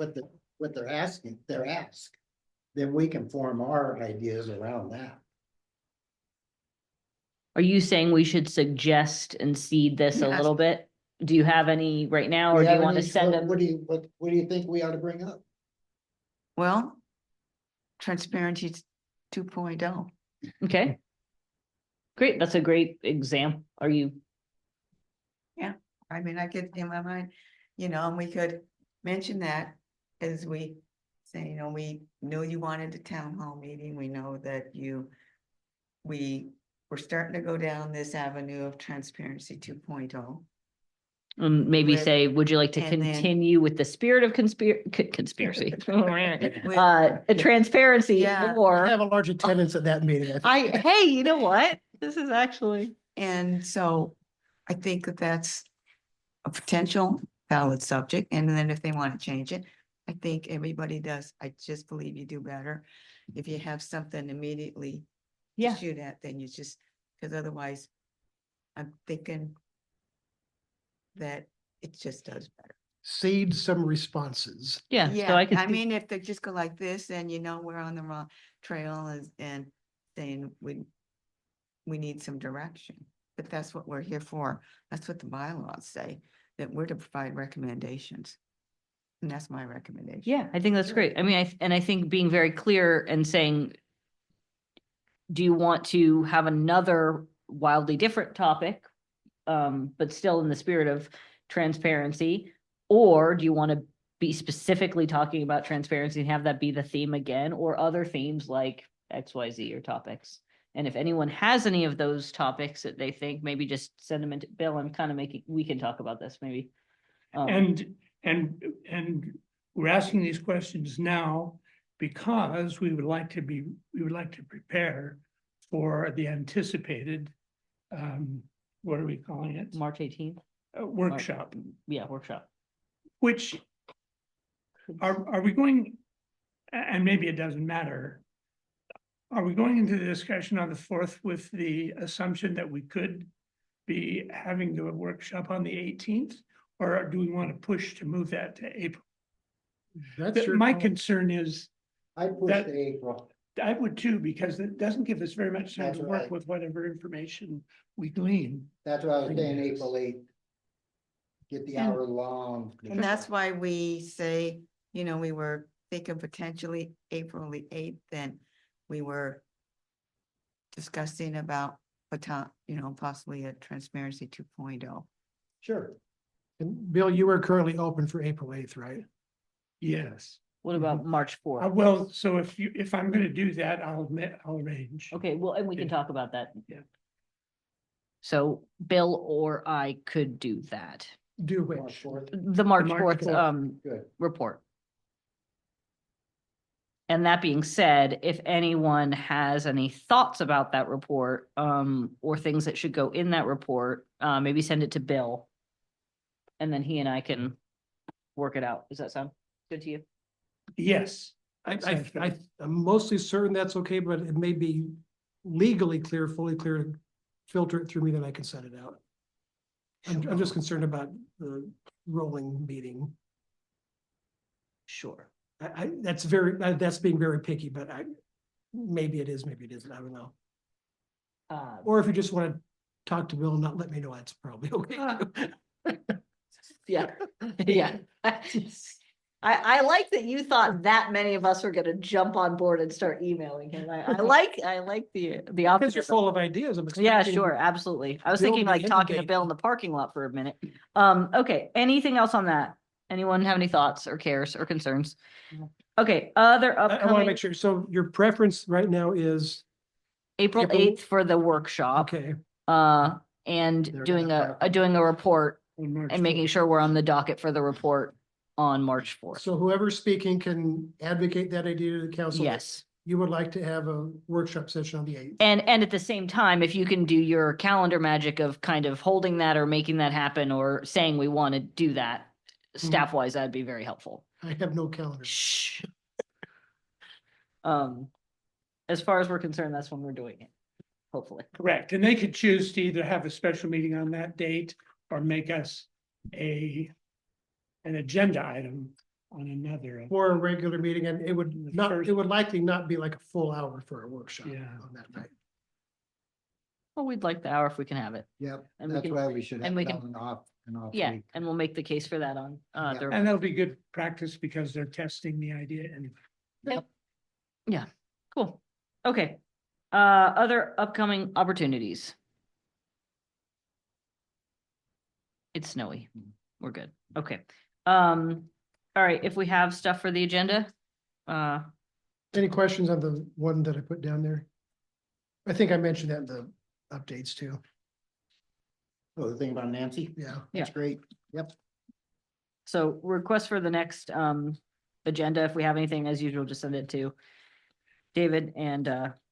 asking, then we can form our ideas around that.
Are you saying we should suggest and seed this a
Yes.
little bit? Do you have any right now, or
We
do you
have
want to
any-
send
what-
them?
What do you think we ought to bring up?
well, transparency 2.0.
Okay. Great, that's a great example. Are you,
I mean, I get in my mind, and we could mention that as we say, we know you wanted a town hall meeting. We know that we're starting to go down this avenue of transparency 2.0.
maybe
With-
say, would you like to
and then-
continue with the spirit of conspiracy?
With-
Transparency
Yeah.
I
or,
have a large attendance at that meeting.
hey, you know what? This is actually.
And so I think that that's a potential valid subject. And then if they want to change it, I think everybody does. I just believe you do better. If you have something immediately to
Yeah.
shoot at, then you just, because otherwise I'm thinking that it just does better.
Seed some responses.
Yeah, so
Yeah,
I could.
I
see-
mean, if they just go like this, then we're on the wrong trail and saying we need some direction. But that's what we're here for. That's what the bylaws say, that we're to provide recommendations. And that's my recommendation.
Yeah, I think that's great. I mean, I think being very clear and saying, do you want to have another wildly different topic? But still in the spirit of transparency, or do you want to be specifically talking about transparency and have that be the theme again, or other themes like XYZ or topics? And if anyone has any of those topics that they think, maybe just send them into Bill and kind of we can talk about this maybe.
And we're asking these questions now because we would like to prepare for the anticipated, what are we calling it?
March 18th,
Workshop,
yeah, workshop.
which are we going, and maybe it doesn't matter. Are we going into the discussion on the 4th with the assumption that we could be having the workshop on the 18th? Or do we want to push to move that to April?
That's your
My
call.
concern is,
I push
That-
to April.
I would too, because it doesn't give us very much time
That's
to work
right.
with whatever information we glean.
That's what I was saying, April 8th. Get the
And-
hour long.
And that's why we say, we were thinking potentially April the 8th, then we were discussing about possibly a transparency 2.0.
Sure.
And Bill, you are currently open for April 8th, right?
Yes.
What about March
Uh,
fourth?
well, so if I'm gonna do that, I'll arrange.
Okay, well, and we can
Yeah.
talk about that.
Yeah.
So Bill or I could do that.
Do
March
which?
4th.
The March
March
fourth,
4th.
Good.
report. And that being said, if anyone has any thoughts about that report, or things that should go in that report, maybe send it to Bill. And then he and I can work it out. Does that sound good to you?
Yes.
I'm mostly certain that's okay, but it may be legally clear, fully clear, filter it through me, then I can set it out. I'm just concerned about the rolling meeting.
Sure.
That's being very picky, but maybe it is, maybe it isn't, I don't know.
Uh,
Or if you just want to talk to Bill and not let me know, that's probably okay.
yeah, yeah. I like that you thought that many of us were gonna jump on board and start emailing him. I like the
Because you're
opposite.
full of ideas, I'm
Yeah,
expecting.
sure, absolutely. I was
Bill
thinking
to
like talking to
inundate
Bill in the parking lot for a minute. Okay, anything else on that? Anyone have any thoughts or cares or concerns? Okay, other
I want to
upcoming,
make sure, so your preference right now is,
April
April-
8th for the workshop,
okay,
and
They're
doing
gonna
doing a report
On March
and making
4th.
sure we're on the docket for the report on March fourth.
so whoever's speaking can advocate that idea to the council. that
Yes.
You would like to have a workshop session on the 8th.
And at the same time, if you can do your calendar magic of kind of holding that or making that happen or saying we want to do that, staff wise, that'd be very helpful.
I have no calendar.
Shh. As far as we're concerned, that's when we're doing it, hopefully.
Correct, and they could choose to either have a special meeting on that date or make us an agenda item on another.
For a regular meeting, and it would
The
not,
first-
it would likely not be like a full hour for a workshop
Yeah.
on that night.
Well, we'd like the hour if we can have it.
Yep,
And we
that's
can-
why we should
and
have
we
it
can-
on and off
Yeah,
week.
and we'll make the case for that on,
Yeah.
the,
And that'll be good practice because they're testing the idea anyway.
cool. Okay. Other upcoming opportunities. It's snowy. We're good. Okay. All right, if we have stuff for the agenda,
Any questions on the one that I put down there? I think I mentioned that in the updates too.
Oh, the thing about Nancy?
Yeah.
That's great. Yep.
so request for the next, agenda, if we have anything, as usual, just send it to David and,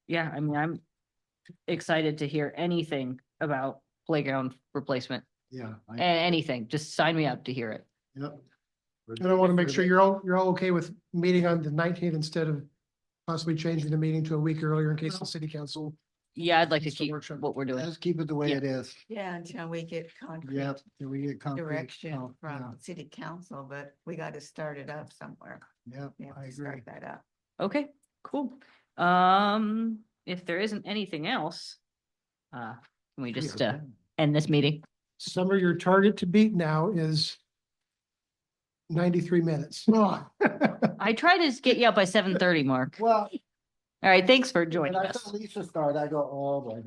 yeah, I mean, I'm excited to hear anything about playground replacement.
Yeah.
Anything, just sign me up to hear it.
Yep.
And I want to make sure you're all okay with meeting on the 19th instead of possibly changing the meeting to a week earlier in case the city council.
Yeah, I'd like to
It's the
keep
workshop.
what we're doing.
Let's keep it the way
Yeah.
it is.
Yeah, until we get concrete
Yep, till we get concrete.
direction
Oh,
from city council, but we got to start it up somewhere.
Yeah,
We have
I
to
agree.
start that up.
Okay, cool. If there isn't anything else, can we just, end this meeting?
Summer, your target to beat now is 93 minutes.
I try to get you out by 7:30, Mark.
Well,
All right, thanks for
when
joining
I
us.
saw Lisa start, I go, oh boy,